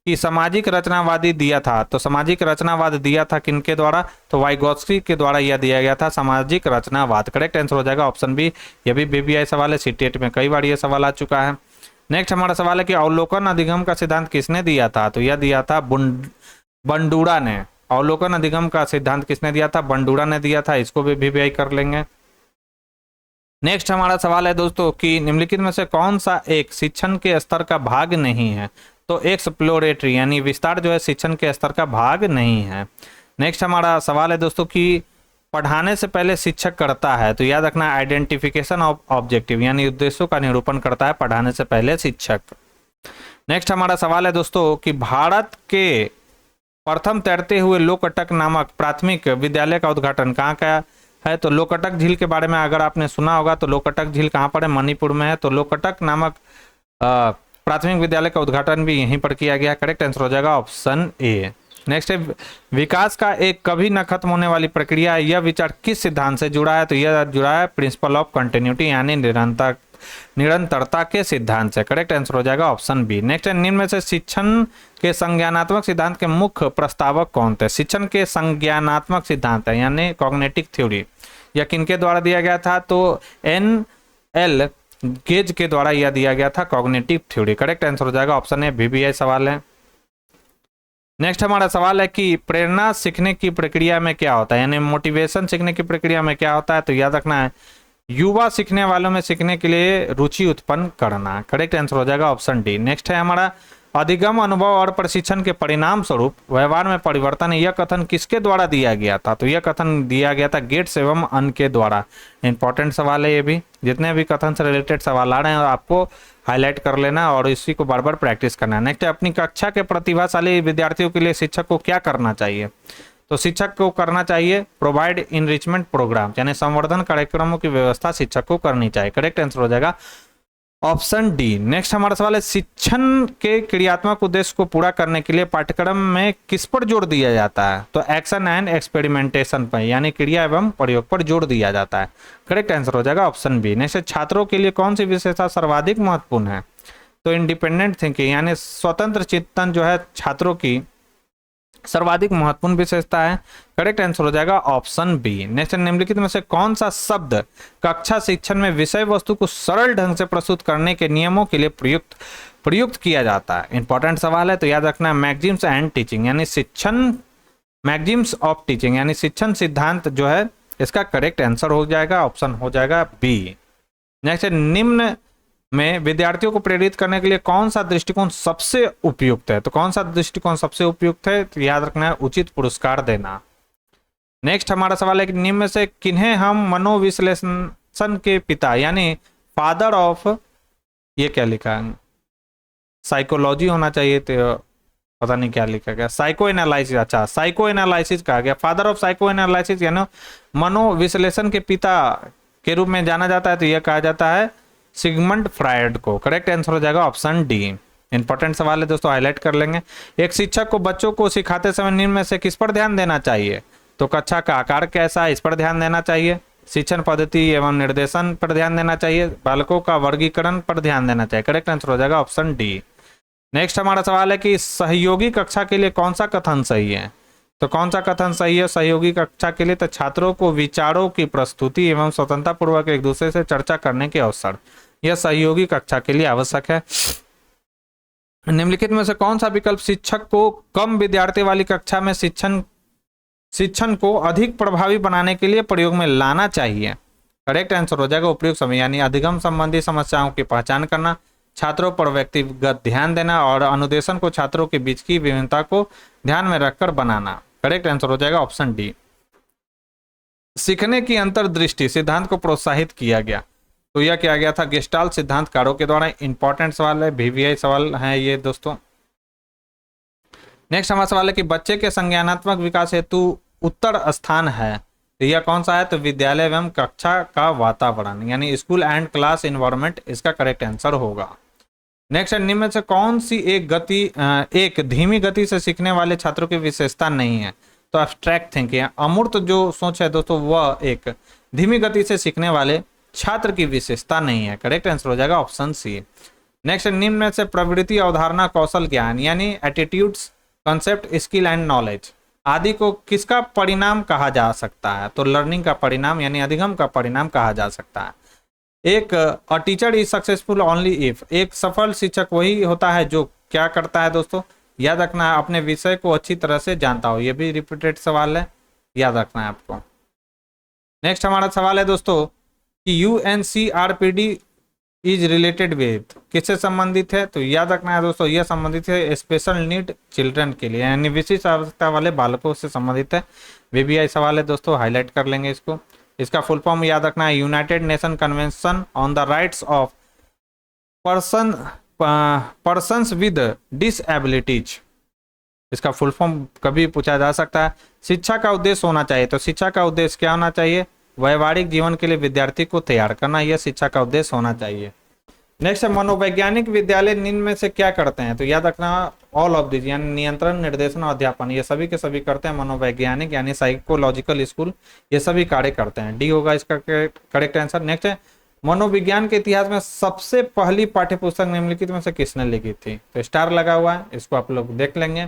कि सामाजिक रचनावादी दिया था। तो सामाजिक रचनावाद दिया था किनके द्वारा? तो वाइगोत्स्की के द्वारा यह दिया गया था सामाजिक रचनावाद। करेक्ट आंसर हो जाएगा ऑप्शन बी। यह भी बीबीआई सवाल है, सीटेट में कई बार यह सवाल आ चुका है। नेक्स्ट हमारा सवाल है कि अवलोकन अधिगम का सिद्धांत किसने दिया था? तो यह दिया था बंडूरा ने। अवलोकन अधिगम का सिद्धांत किसने दिया था? बंडूरा ने दिया था। इसको भी बीबीआई कर लेंगे। नेक्स्ट हमारा सवाल है दोस्तों कि निम्नलिखित में से कौन सा एक शिक्षण के स्तर का भाग नहीं है? तो एक्सप्लोरेटरी यानी विस्तार जो है शिक्षण के स्तर का भाग नहीं है। नेक्स्ट हमारा सवाल है दोस्तों कि पढ़ाने से पहले शिक्षक करता है। तो याद रखना आइडेंटिफिकेशन ऑफ ऑब्जेक्टिव यानी उद्देश्यों का निरूपण करता है पढ़ाने से पहले शिक्षक। नेक्स्ट हमारा सवाल है दोस्तों कि भारत के प्रथम तैरते हुए लोकटक नामक प्राथमिक विद्यालय का उद्घाटन कहाँ का है? तो लोकटक झील के बारे में अगर आपने सुना होगा तो लोकटक झील कहाँ पर है? मणिपुर में है। तो लोकटक नामक प्राथमिक विद्यालय का उद्घाटन भी यहीं पर किया गया। करेक्ट आंसर हो जाएगा ऑप्शन ए। नेक्स्ट है विकास का एक कभी न खत्म होने वाली प्रक्रिया है, यह विचार किस सिद्धांत से जुड़ा है? तो यह जुड़ा है प्रिंसिपल ऑफ कंटिन्यूटी यानी निरंतरता के सिद्धांत से। करेक्ट आंसर हो जाएगा ऑप्शन बी। नेक्स्ट है निम्न में से शिक्षण के संज्ञानात्मक सिद्धांत के मुख्य प्रस्तावक कौन थे? शिक्षण के संज्ञानात्मक सिद्धांत है यानी कॉग्निटिव थ्योरी, यह किनके द्वारा दिया गया था? तो NL गेज के द्वारा यह दिया गया था कॉग्निटिव थ्योरी। करेक्ट आंसर हो जाएगा ऑप्शन ए, बीबीआई सवाल है। नेक्स्ट हमारा सवाल है कि प्रेरणा सीखने की प्रक्रिया में क्या होता है, यानी मोटिवेशन सीखने की प्रक्रिया में क्या होता है? तो याद रखना है युवा सीखने वालों में सीखने के लिए रुचि उत्पन्न करना। करेक्ट आंसर हो जाएगा ऑप्शन डी। नेक्स्ट है हमारा अधिगम अनुभव और प्रशिक्षण के परिणाम स्वरूप व्यवहार में परिवर्तन, यह कथन किसके द्वारा दिया गया था? तो यह कथन दिया गया था गेट्स एवं अन के द्वारा। इंपॉर्टेंट सवाल है ये भी। जितने भी कथन से रिलेटेड सवाल आ रहे हैं आपको हाईलाइट कर लेना और इसी को बार बार प्रैक्टिस करना है। नेक्स्ट है अपनी कक्षा के प्रतिभाशाली विद्यार्थियों के लिए शिक्षक को क्या करना चाहिए? तो शिक्षक को करना चाहिए प्रोवाइड इनरिचमेंट प्रोग्राम यानी संवर्धन कार्यक्रमों की व्यवस्था शिक्षक को करनी चाहिए। करेक्ट आंसर हो जाएगा ऑप्शन डी। नेक्स्ट हमारा सवाल है, शिक्षण के क्रियात्मक उद्देश्य को पूरा करने के लिए पाठ्यक्रम में किस पर जोर दिया जाता है? तो एक्शन एंड एक्सपेरिमेंटेशन पर, यानी क्रिया एवं प्रयोग पर जोर दिया जाता है। करेक्ट आंसर हो जाएगा ऑप्शन बी। नेक्स्ट, छात्रों के लिए कौन सी विशेषता सर्वाधिक महत्वपूर्ण है? तो इंडिपेंडेंट थिंकिंग, यानी स्वतंत्र चिंतन जो है छात्रों की सर्वाधिक महत्वपूर्ण विशेषता है। करेक्ट आंसर हो जाएगा ऑप्शन बी। नेक्स्ट, निम्नलिखित में से कौन सा शब्द कक्षा शिक्षण में विषय वस्तु को सरल ढंग से प्रस्तुत करने के नियमों के लिए प्रयुक्त किया जाता है? इंपॉर्टेंट सवाल है, तो याद रखना, मैगजीम्स एंड टीचिंग, यानी शिक्षण, मैगजीम्स ऑफ टीचिंग यानी शिक्षण सिद्धांत जो है इसका करेक्ट आंसर हो जाएगा, ऑप्शन हो जाएगा बी। नेक्स्ट, निम्न में विद्यार्थियों को प्रेरित करने के लिए कौन सा दृष्टिकोण सबसे उपयुक्त है? तो कौन सा दृष्टिकोण सबसे उपयुक्त है? तो याद रखना है, उचित पुरस्कार देना। नेक्स्ट हमारा सवाल है कि निम्न में से किन्हें हम मनोविश्लेषण के पिता यानी फादर ऑफ, ये क्या लिखा है, साइकोलॉजी होना चाहिए, तो पता नहीं क्या लिखा गया, साइको एनालिसिस, अच्छा साइको एनालिसिस कहा गया, फादर ऑफ साइको एनालिसिस यानी मनोविश्लेषण के पिता के रूप में जाना जाता है, तो यह कहा जाता है सिगमंड फ्रायड को। करेक्ट आंसर हो जाएगा ऑप्शन डी। इंपॉर्टेंट सवाल है दोस्तों, हाईलाइट कर लेंगे। एक शिक्षक को बच्चों को सिखाते समय निम्न में से किस पर ध्यान देना चाहिए? तो कक्षा का आकार कैसा है, इस पर ध्यान देना चाहिए। शिक्षण पद्धति एवं निर्देशन पर ध्यान देना चाहिए। बालकों का वर्गीकरण पर ध्यान देना चाहिए। करेक्ट आंसर हो जाएगा ऑप्शन डी। नेक्स्ट हमारा सवाल है कि सहयोगी कक्षा के लिए कौन सा कथन सही है? तो कौन सा कथन सही है सहयोगी कक्षा के लिए? तो छात्रों को विचारों की प्रस्तुति एवं स्वतंत्रता पूर्वक एक दूसरे से चर्चा करने के अवसर, यह सहयोगी कक्षा के लिए आवश्यक है। निम्नलिखित में से कौन सा विकल्प शिक्षक को कम विद्यार्थी वाली कक्षा में शिक्षण को अधिक प्रभावी बनाने के लिए प्रयोग में लाना चाहिए? करेक्ट आंसर हो जाएगा उपयुक्त समय, यानी अधिगम संबंधी समस्याओं की पहचान करना, छात्रों पर व्यक्तिगत ध्यान देना और अनुदेशन को छात्रों के बीच की विभिन्नता को ध्यान में रखकर बनाना। करेक्ट आंसर हो जाएगा ऑप्शन डी। सीखने की अंतर्दृष्टि सिद्धांत को प्रोत्साहित किया गया, तो यह किया गया था गेस्टाल्ट सिद्धांतकारों के द्वारा। इंपॉर्टेंट सवाल है, VVI सवाल है ये दोस्तों। नेक्स्ट हमारा सवाल है कि बच्चे के संज्ञानात्मक विकास हेतु उत्तर स्थान है, तो यह कौन सा है? तो विद्यालय एवं कक्षा का वातावरण, यानी स्कूल एंड क्लास इन्वायरमेंट इसका करेक्ट आंसर होगा। नेक्स्ट, निम्न में से कौन सी एक धीमी गति से सीखने वाले छात्रों की विशेषता नहीं है? तो एब्स्ट्रैक्ट थिंकिंग, अमूर्त जो सोच है दोस्तों, वह एक धीमी गति से सीखने वाले छात्र की विशेषता नहीं है। करेक्ट आंसर हो जाएगा ऑप्शन सी। नेक्स्ट, निम्न में से प्रवृत्ति, अवधारणा, कौशल, ज्ञान यानी attitudes, concept, skill and knowledge आदि को किसका परिणाम कहा जा सकता है? तो लर्निंग का परिणाम यानी अधिगम का परिणाम कहा जा सकता है। एक a teacher is successful only if, एक सफल शिक्षक वही होता है जो क्या करता है दोस्तों? याद रखना है, अपने विषय को अच्छी तरह से जानता हो। ये भी रिपीटेड सवाल है, याद रखना है आपको। नेक्स्ट हमारा सवाल है दोस्तों कि UNCRPD इज रिलेटेड विद, किससे संबंधित है? तो याद रखना है दोस्तों, यह संबंधित है स्पेशल नीड चिल्ड्रन के लिए, यानी विशेष आवश्यकता वाले बालकों से संबंधित है। VVI सवाल है दोस्तों, हाईलाइट कर लेंगे इसको। इसका फुल फॉर्म याद रखना है, United nation convention on the rights of persons with डिसएबिलिटीज। इसका फुल फॉर्म कभी पूछा जा सकता है। शिक्षा का उद्देश्य होना चाहिए, तो शिक्षा का उद्देश्य क्या होना चाहिए? व्यवहारिक जीवन के लिए विद्यार्थी को तैयार करना, यह शिक्षा का उद्देश्य होना चाहिए। नेक्स्ट है मनोवैज्ञानिक विद्यालय निम्न में से क्या करते हैं? तो याद रखना ऑल ऑफ दिस, यानी नियंत्रण, निर्देशन और अध्यापन, ये सभी के सभी करते हैं मनोवैज्ञानिक यानी साइकोलॉजिकल स्कूल, ये सभी कार्य करते हैं। डी होगा इसका करेक्ट आंसर। नेक्स्ट है मनोविज्ञान के इतिहास में सबसे पहली पाठ्यपुस्तक निम्नलिखित में से किसने लिखी थी? तो स्टार लगा हुआ है, इसको आप लोग देख लेंगे।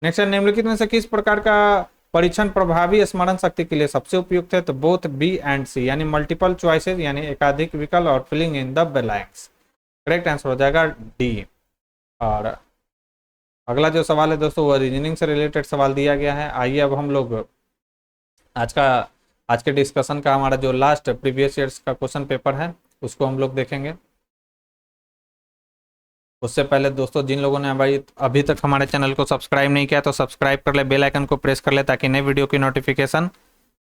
नेक्स्ट है निम्नलिखित में से किस प्रकार का परीक्षण प्रभावी स्मरण शक्ति के लिए सबसे उपयुक्त है? तो बोथ B एंड C, यानी मल्टीपल चॉइसेस यानी एकाधिक विकल्प और filling in the blanks. Correct answer हो जाएगा डी। और अगला जो सवाल है दोस्तों वो रीजनिंग से रिलेटेड सवाल दिया गया है। आइए अब हम लोग आज के डिस्कशन का हमारा जो लास्ट प्रीवियस ईयर्स का क्वेश्चन पेपर है उसको हम लोग देखेंगे। उससे पहले दोस्तों जिन लोगों ने भाई अभी तक हमारे चैनल को सब्सक्राइब नहीं किया तो सब्सक्राइब कर ले, बेल आइकन को प्रेस कर ले ताकि नए वीडियो की नोटिफिकेशन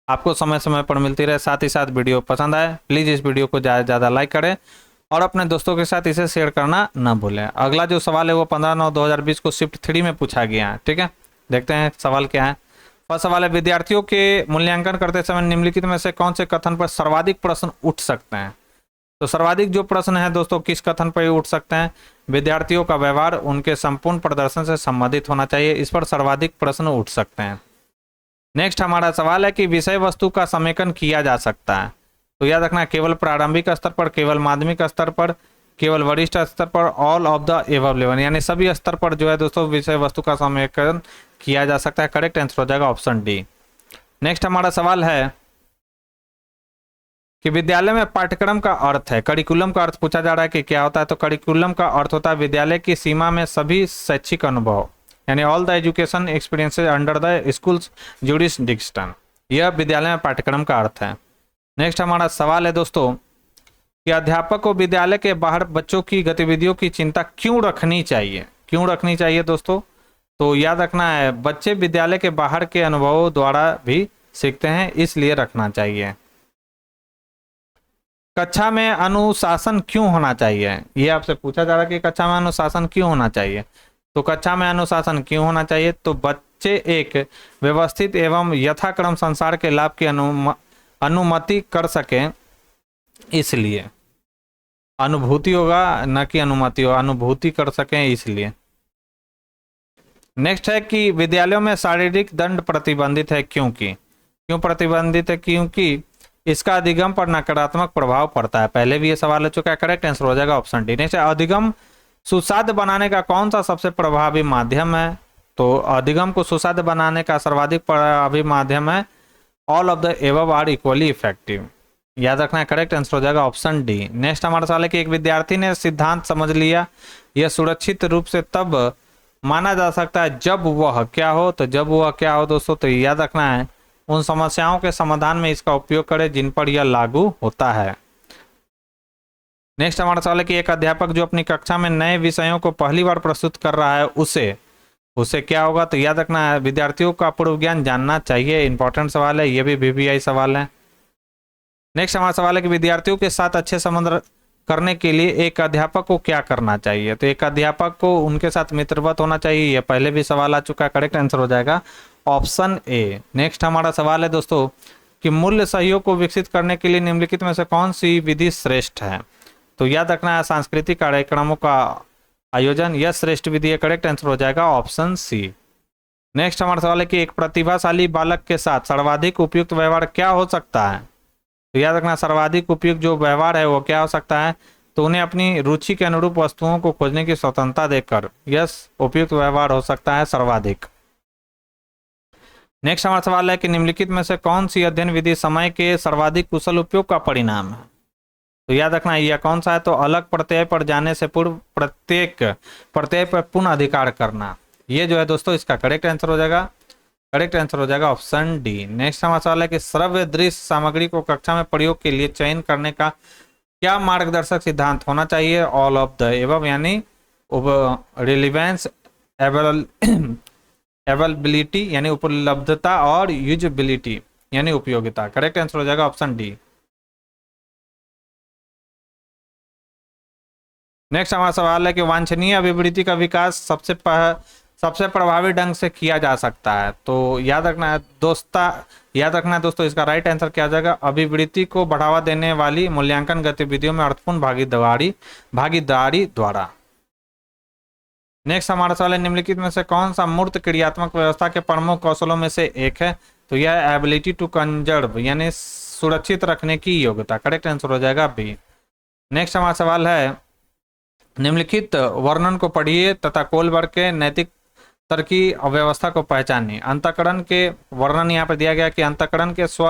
आपको समय समय पर मिलती रहे। साथ ही साथ वीडियो पसंद आए प्लीज़ इस वीडियो को ज़्यादा से ज़्यादा लाइक करें और अपने दोस्तों के साथ इसे शेयर करना ना भूलें। अगला जो सवाल है वो 15/9/2020 को शिफ्ट 3 में पूछा गया है। ठीक है, देखते हैं सवाल क्या है। फर्स्ट सवाल है विद्यार्थियों के मूल्यांकन करते समय निम्नलिखित में से कौन से कथन पर सर्वाधिक प्रश्न उठ सकते हैं? तो सर्वाधिक जो प्रश्न है दोस्तों किस कथन पर उठ सकते हैं? विद्यार्थियों का व्यवहार उनके संपूर्ण प्रदर्शन से संबंधित होना चाहिए, इस पर सर्वाधिक प्रश्न उठ सकते हैं। नेक्स्ट हमारा सवाल है कि विषय वस्तु का समेकन किया जा सकता है। तो याद रखना केवल प्रारंभिक स्तर पर, केवल माध्यमिक स्तर पर, केवल वरिष्ठ स्तर पर, all of the above level, यानी सभी स्तर पर जो है दोस्तों विषय वस्तु का समेकन किया जा सकता है। करेक्ट आंसर हो जाएगा ऑप्शन डी। नेक्स्ट हमारा सवाल है कि विद्यालय में पाठ्यक्रम का अर्थ है, करिकुलम का अर्थ पूछा जा रहा है कि क्या होता है। तो करिकुलम का अर्थ होता है विद्यालय की सीमा में सभी शैक्षिक अनुभव, यानी all the education experiences under the schools jurisdiction, यह विद्यालय में पाठ्यक्रम का अर्थ है। नेक्स्ट हमारा सवाल है दोस्तों कि अध्यापक को विद्यालय के बाहर बच्चों की गतिविधियों की चिंता क्यों रखनी चाहिए? क्यों रखनी चाहिए दोस्तों? तो याद रखना है बच्चे विद्यालय के बाहर के अनुभवों द्वारा भी सीखते हैं, इसलिए रखना चाहिए। कक्षा में अनुशासन क्यों होना चाहिए? ये आपसे पूछा जा रहा है कि कक्षा में अनुशासन क्यों होना चाहिए। तो कक्षा में अनुशासन क्यों होना चाहिए? तो बच्चे एक व्यवस्थित एवं यथाक्रम संसार के लाभ की अनुमति कर सके, इसलिए। अनुभूति होगा न कि अनुमति होगा, अनुभूति कर सकें इसलिए। नेक्स्ट है कि विद्यालयों में शारीरिक दंड प्रतिबंधित है, क्यों प्रतिबंधित है? क्योंकि इसका अधिगम पर नकारात्मक प्रभाव पड़ता है। पहले भी ये सवाल हो चुका है। करेक्ट आंसर हो जाएगा ऑप्शन डी। नेक्स्ट अधिगम सुसाध्य बनाने का कौन सा सबसे प्रभावी माध्यम है? तो अधिगम को सुसाध्य बनाने का सर्वाधिक प्रभावी माध्यम है all of the above are equally effective, याद रखना है। करेक्ट आंसर हो जाएगा ऑप्शन डी। नेक्स्ट हमारा सवाल है कि एक विद्यार्थी ने सिद्धांत समझ लिया, यह सुरक्षित रूप से तब माना जा सकता है जब वह क्या हो। तो जब वह क्या हो दोस्तों? तो याद रखना है उन समस्याओं के समाधान में इसका उपयोग करें जिन पर यह लागू होता है। नेक्स्ट हमारा सवाल है कि एक अध्यापक जो अपनी कक्षा में नए विषयों को पहली बार प्रस्तुत कर रहा है उसे क्या होगा? तो याद रखना है विद्यार्थियों का पूर्व ज्ञान जानना चाहिए। इंपॉर्टेंट सवाल है, ये भी VVI सवाल है। नेक्स्ट हमारा सवाल है कि विद्यार्थियों के साथ अच्छे संबंध करने के लिए एक अध्यापक को क्या करना चाहिए? तो एक अध्यापक को उनके साथ मित्रवत होना चाहिए, यह पहले भी सवाल आ चुका है। करेक्ट आंसर हो जाएगा ऑप्शन ए। नेक्स्ट हमारा सवाल है दोस्तों कि मूल्य सहयोग को विकसित करने के लिए निम्नलिखित में से कौन सी विधि श्रेष्ठ है? तो याद रखना है सांस्कृतिक कार्यक्रमों का आयोजन, यह श्रेष्ठ विधि है। करेक्ट आंसर हो जाएगा ऑप्शन सी। नेक्स्ट हमारा सवाल है कि एक प्रतिभाशाली बालक के साथ सर्वाधिक उपयुक्त व्यवहार क्या हो सकता है? तो याद रखना सर्वाधिक उपयुक्त जो व्यवहार है वो क्या हो सकता है? तो उन्हें अपनी रुचि के अनुरूप वस्तुओं को खोजने की स्वतंत्रता देकर, यस उपयुक्त व्यवहार हो सकता है सर्वाधिक। नेक्स्ट हमारा सवाल है कि निम्नलिखित में से कौन सी अध्ययन विधि समय के सर्वाधिक कुशल उपयोग का परिणाम है? तो याद रखना यह कौन सा है? तो अलग प्रत्यय पर जाने से पूर्व प्रत्येक प्रत्यय पर पुनः अधिकार करना, ये जो है दोस्तों इसका करेक्ट आंसर हो जाएगा। करेक्ट आंसर हो जाएगा ऑप्शन डी। नेक्स्ट हमारा सवाल है कि श्रव्य दृश्य सामग्री को कक्षा में प्रयोग के लिए चयन करने का क्या मार्गदर्शक सिद्धांत होना चाहिए? ऑल ऑफ द एबव, यानी रिलेवेंस, अवेलेबिलिटी यानी उपलब्धता, और यूजेबिलिटी यानी उपयोगिता। करेक्ट आंसर हो जाएगा ऑप्शन डी। नेक्स्ट हमारा सवाल है कि वांछनीय अभिवृद्धि का विकास सबसे प्रभावी ढंग से किया जा सकता है। तो याद रखना है दोस्तों इसका राइट आंसर क्या आ जाएगा? अभिवृद्धि को बढ़ावा देने वाली मूल्यांकन गतिविधियों में अर्थपूर्ण भागीदारी द्वारा। नेक्स्ट हमारा सवाल है निम्नलिखित में से कौन सा मूर्त क्रियात्मक व्यवस्था के प्रमुख कौशलों में से एक है? तो यह एबिलिटी टू कंजर्व यानी सुरक्षित रखने की योग्यता। करेक्ट आंसर हो जाएगा बी। नेक्स्ट हमारा सवाल है निम्नलिखित वर्णन को पढ़िए तथा कोलबर्ग के नैतिक तर्क की अव्यवस्था को पहचानिए। अंतःकरण के वर्णन यहाँ पर दिया गया कि अंतःकरण के स्व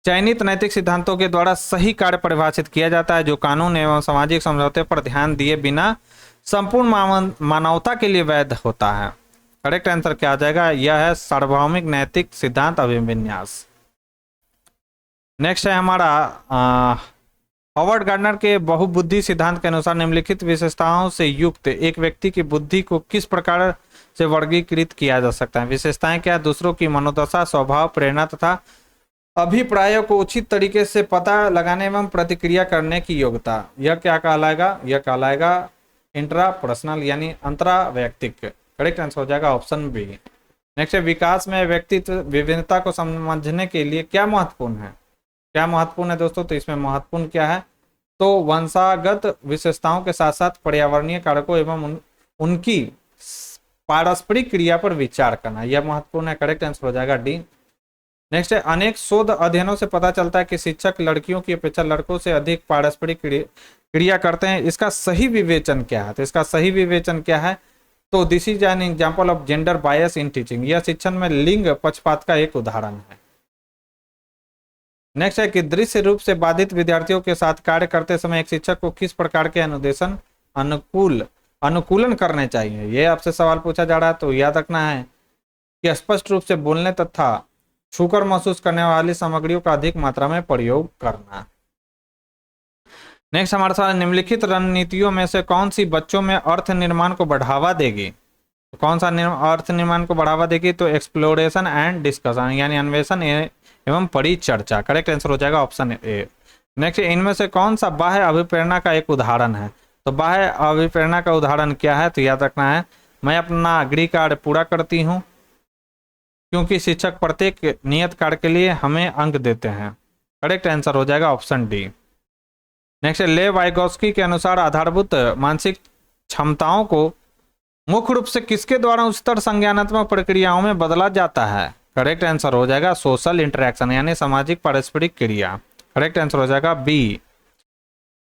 चयनित नैतिक सिद्धांतों के द्वारा सही कार्य परिभाषित किया जाता है जो कानून एवं सामाजिक समझौते पर ध्यान दिए बिना संपूर्ण मानवता के लिए वैध होता है। करेक्ट आंसर क्या आ जाएगा? यह है सार्वभौमिक नैतिक सिद्धांत अभिविन्यास। नेक्स्ट है हमारा हॉवर्ड गार्डनर के बहुबुद्धि सिद्धांत के अनुसार निम्नलिखित विशेषताओं से युक्त एक व्यक्ति की बुद्धि को किस प्रकार से वर्गीकृत किया जा सकता है? विशेषताएं क्या? दूसरों की मनोदशा, स्वभाव, प्रेरणा तथा अभिप्रायों को उचित तरीके से पता लगाने एवं प्रतिक्रिया करने की योग्यता। यह क्या कहलाएगा? यह कहलाएगा इंट्रापर्सनल यानी अंतरावैयक्तिक। करेक्ट आंसर हो जाएगा ऑप्शन बी। नेक्स्ट है विकास में व्यक्तित्व विभिन्नता को समझने के लिए क्या महत्वपूर्ण है? क्या महत्वपूर्ण है दोस्तों? तो इसमें महत्वपूर्ण क्या है? तो वंशागत विशेषताओं के साथ साथ पर्यावरणीय कारकों एवं उनकी पारस्परिक क्रिया पर विचार करना, यह महत्वपूर्ण है। करेक्ट आंसर हो जाएगा डी। नेक्स्ट है, अनेक शोध अध्ययनों से पता चलता है कि शिक्षक लड़कियों की अपेक्षा लड़कों से अधिक पारस्परिक क्रिया करते हैं। इसका सही विवेचन क्या है? तो इसका सही विवेचन क्या है? तो this is an example of gender bias in teaching, यह शिक्षण में लिंग पक्षपात का एक उदाहरण है। नेक्स्ट है कि दृश्य रूप से बाधित विद्यार्थियों के साथ कार्य करते समय एक शिक्षक को किस प्रकार के अनुकूलन करने चाहिए? ये आपसे सवाल पूछा जा रहा है। तो याद रखना है कि स्पष्ट रूप से बोलने तथा छूकर महसूस करने वाली सामग्रियों का अधिक मात्रा में प्रयोग करना। नेक्स्ट हमारे साथ, निम्नलिखित रणनीतियों में से कौन सी बच्चों में अर्थ निर्माण को बढ़ावा देगी? तो कौन सा अर्थ निर्माण को बढ़ावा देगी? तो एक्सप्लोरेशन एंड डिस्कशन, यानी अन्वेषण एवं परिचर्चा। करेक्ट आंसर हो जाएगा ऑप्शन ए। नेक्स्ट, इनमें से कौन सा बाह्य अभिप्रेरणा का एक उदाहरण है? तो बाह्य अभिप्रेरणा का उदाहरण क्या है? तो याद रखना है, मैं अपना गृह कार्य पूरा करती हूँ क्योंकि शिक्षक प्रत्येक नियत कार्य के लिए हमें अंक देते हैं। करेक्ट आंसर हो जाएगा ऑप्शन डी। नेक्स्ट, ले वाइगोस्की के अनुसार आधारभूत मानसिक क्षमताओं को मुख्य रूप से किसके द्वारा उच्चतर संज्ञानात्मक प्रक्रियाओं में बदला जाता है? करेक्ट आंसर हो जाएगा सोशल इंटरेक्शन, यानी सामाजिक पारस्परिक क्रिया। करेक्ट आंसर हो जाएगा बी।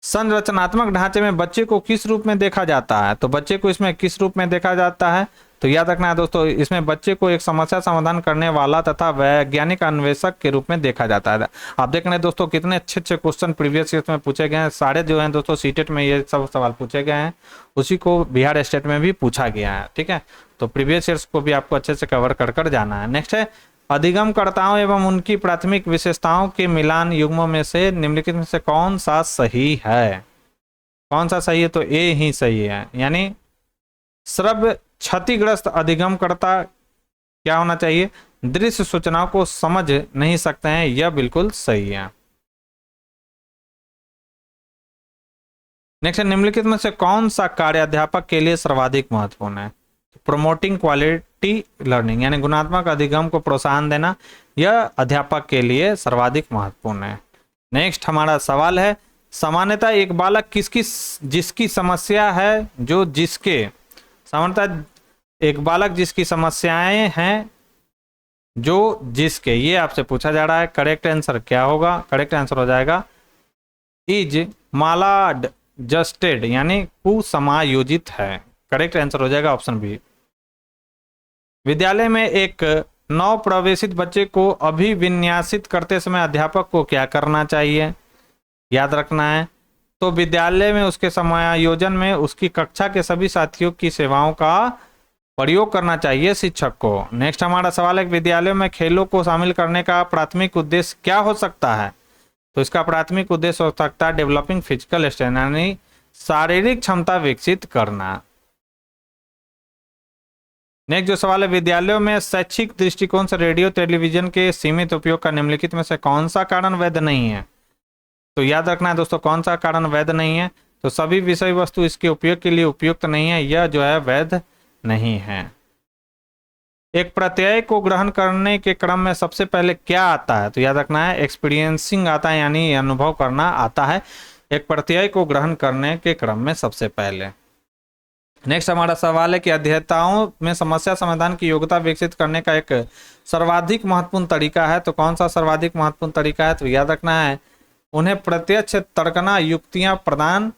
संरचनात्मक ढांचे में बच्चे को किस रूप में देखा जाता है? तो बच्चे को इसमें किस रूप में देखा जाता है? तो याद रखना है दोस्तों, इसमें बच्चे को एक समस्या समाधान करने वाला तथा वैज्ञानिक अन्वेषक के रूप में देखा जाता है। आप देख रहे हैं दोस्तों कितने अच्छे अच्छे क्वेश्चन प्रीवियस ईयर में पूछे गए हैं। सारे जो हैं दोस्तों सीटेट में ये सब सवाल पूछे गए हैं, उसी को बिहार स्टेट में भी पूछा गया है। ठीक है, तो प्रीवियस ईयर्स को भी आपको अच्छे से कवर कर जाना है। नेक्स्ट है, अधिगमकर्ताओं एवं उनकी प्राथमिक विशेषताओं के मिलान युग्मों में से निम्नलिखित में से कौन सा सही है? कौन सा सही है? तो ए ही सही है, यानी श्रव्य क्षतिग्रस्त अधिगमकर्ता क्या होना चाहिए? दृश्य सूचनाओं को समझ नहीं सकते हैं, यह बिल्कुल सही है। नेक्स्ट, निम्नलिखित में से कौन सा कार्य अध्यापक के लिए सर्वाधिक महत्वपूर्ण है? प्रोमोटिंग क्वालिटी लर्निंग, यानी गुणात्मक अधिगम को प्रोत्साहन देना, यह अध्यापक के लिए सर्वाधिक महत्वपूर्ण है। नेक्स्ट हमारा सवाल है, सामान्यतः एक बालक जिसकी समस्या है सामान्यतः एक बालक जिसकी समस्याएं हैं जिसके, ये आपसे पूछा जा रहा है। करेक्ट आंसर क्या होगा? करेक्ट आंसर हो जाएगा इज मालाडजस्टेड, यानी कुसमायोजित है। करेक्ट आंसर हो जाएगा ऑप्शन बी। विद्यालय में एक नव प्रवेशित बच्चे को अभिविन्यासित करते समय अध्यापक को क्या करना चाहिए? याद रखना है, तो विद्यालय में उसके समायोजन में उसकी कक्षा के सभी साथियों की सेवाओं का प्रयोग करना चाहिए शिक्षक को। नेक्स्ट हमारा सवाल है, विद्यालयों में खेलों को शामिल करने का प्राथमिक उद्देश्य क्या हो सकता है? तो इसका प्राथमिक उद्देश्य हो सकता है डेवलपिंग फिजिकल स्ट्रेंथ, यानी शारीरिक क्षमता विकसित करना। नेक्स्ट जो सवाल है, विद्यालयों में शैक्षिक दृष्टिकोण से रेडियो टेलीविजन के सीमित उपयोग का निम्नलिखित में से कौन सा कारण वैध नहीं है? तो याद रखना है दोस्तों, कौन सा कारण वैध नहीं है? तो सभी विषय वस्तु इसके उपयोग के लिए उपयुक्त नहीं है, यह जो है वैध नहीं है। एक प्रत्यय को ग्रहण करने के क्रम में सबसे पहले क्या आता है? तो याद रखना है एक्सपीरियंसिंग आता है, यानी अनुभव करना आता है एक प्रत्यय को ग्रहण करने के क्रम में सबसे पहले। नेक्स्ट हमारा सवाल है कि अध्येताओं में समस्या समाधान की योग्यता विकसित करने का एक सर्वाधिक महत्वपूर्ण तरीका है। तो कौन सा सर्वाधिक महत्वपूर्ण तरीका है? तो याद रखना है उन्हें प्रत्यक्ष तर्कना युक्तियां प्रदान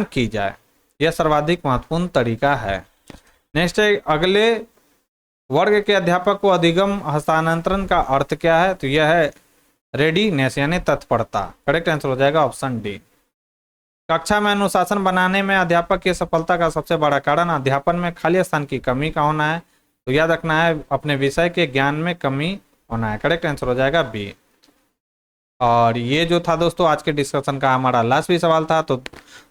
की जाए, यह सर्वाधिक महत्वपूर्ण तरीका है। नेक्स्ट है, अगले वर्ग के अध्यापक को अधिगम हस्तांतरण का अर्थ क्या है? तो यह है रेडीनेस, यानी तत्परता। करेक्ट आंसर हो जाएगा ऑप्शन डी। कक्षा में अनुशासन बनाने में अध्यापक की सफलता का सबसे बड़ा कारण अध्यापन में खाली स्थान की कमी का होना है। तो याद रखना है अपने विषय के ज्ञान में कमी होना है। करेक्ट आंसर हो जाएगा बी। और ये जो था दोस्तों आज के डिस्कशन का हमारा लास्ट भी सवाल था। तो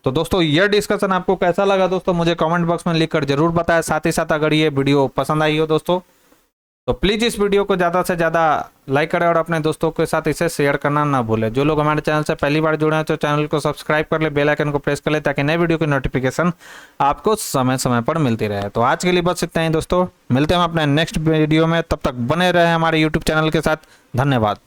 दोस्तों ये डिस्कशन आपको कैसा लगा दोस्तों, मुझे कमेंट बॉक्स में लिखकर जरूर बताएं। साथ ही साथ अगर ये वीडियो पसंद आई हो दोस्तों तो प्लीज़ इस वीडियो को ज़्यादा से ज़्यादा लाइक करें और अपने दोस्तों के साथ इसे शेयर करना ना भूलें। जो लोग हमारे चैनल से पहली बार जुड़े हैं तो चैनल को सब्सक्राइब कर ले, बेल आइकन को प्रेस कर ले ताकि नए वीडियो की नोटिफिकेशन आपको समय समय पर मिलती रहे। तो आज के लिए बस इतना ही दोस्तों, मिलते हैं हम अपने नेक्स्ट वीडियो में, तब तक बने रहे हमारे यूट्यूब चैनल के साथ। धन्यवाद।